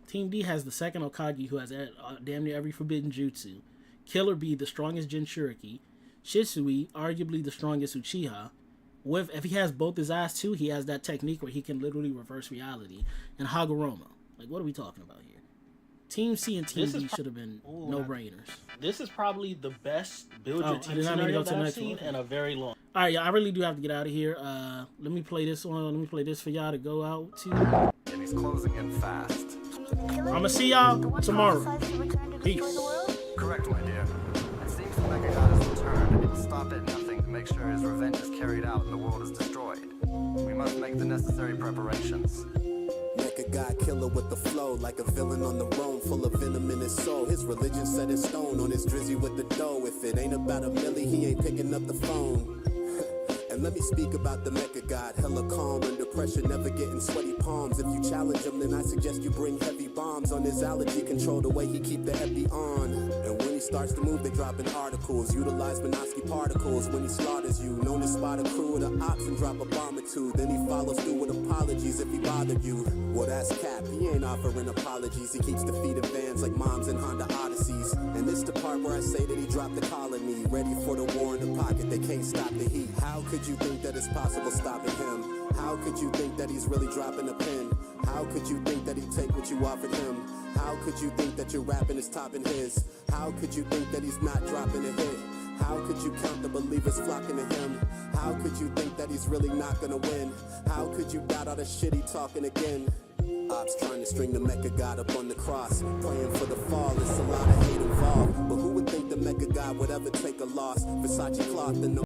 Team D has the second Okage who has damn near every forbidden jutsu. Killer Bee, the strongest Jinchuriki. Shisui, arguably the strongest Uchiha. If he has both his eyes too, he has that technique where he can literally reverse reality. And Hagoromo. Like, what are we talking about here? Team C and Team D should have been no-brainers. This is probably the best build your team scenario that I've seen in a very long. All right, yeah, I really do have to get out of here. Let me play this one. Let me play this for y'all to go out to. And he's closing in fast. I'm gonna see y'all tomorrow. Peace. Correct, my dear. It seems the Mega God has returned, and he'll stop at nothing to make sure his revenge is carried out and the world is destroyed. We must make the necessary preparations. Mecha God killer with the flow, like a villain on the roam, full of venom in his soul. His religion set in stone, on his drizzy with the dough. If it ain't about a milli, he ain't picking up the phone. And let me speak about the Mecha God, hella calm under pressure, never getting sweaty palms. If you challenge him, then I suggest you bring heavy bombs on his allergy control, the way he keep the epi on. And when he starts to move, they drop in articles, utilize Minovsky particles when he slaughters you. Known to spot a crew of the ops and drop a bomb or two. Then he follows through with apologies if he bothered you. Well, that's cap, he ain't offering apologies. He keeps defeated vans like moms in Honda Odysseys. And this the part where I say that he dropped the colony, ready for the war in the pocket, they can't stop the heat. How could you think that it's possible stopping him? How could you think that he's really dropping a pin? How could you think that he'd take what you offered him? How could you think that your rapping is topping his? How could you think that he's not dropping a hit? How could you count the believers flocking to him? How could you think that he's really not gonna win? How could you doubt all the shit he talking again? Ops trying to string the Mecha God up on the cross, praying for the fall, it's a lot of hate involved. But who would think the Mecha God would ever take a loss? Versace cloth and no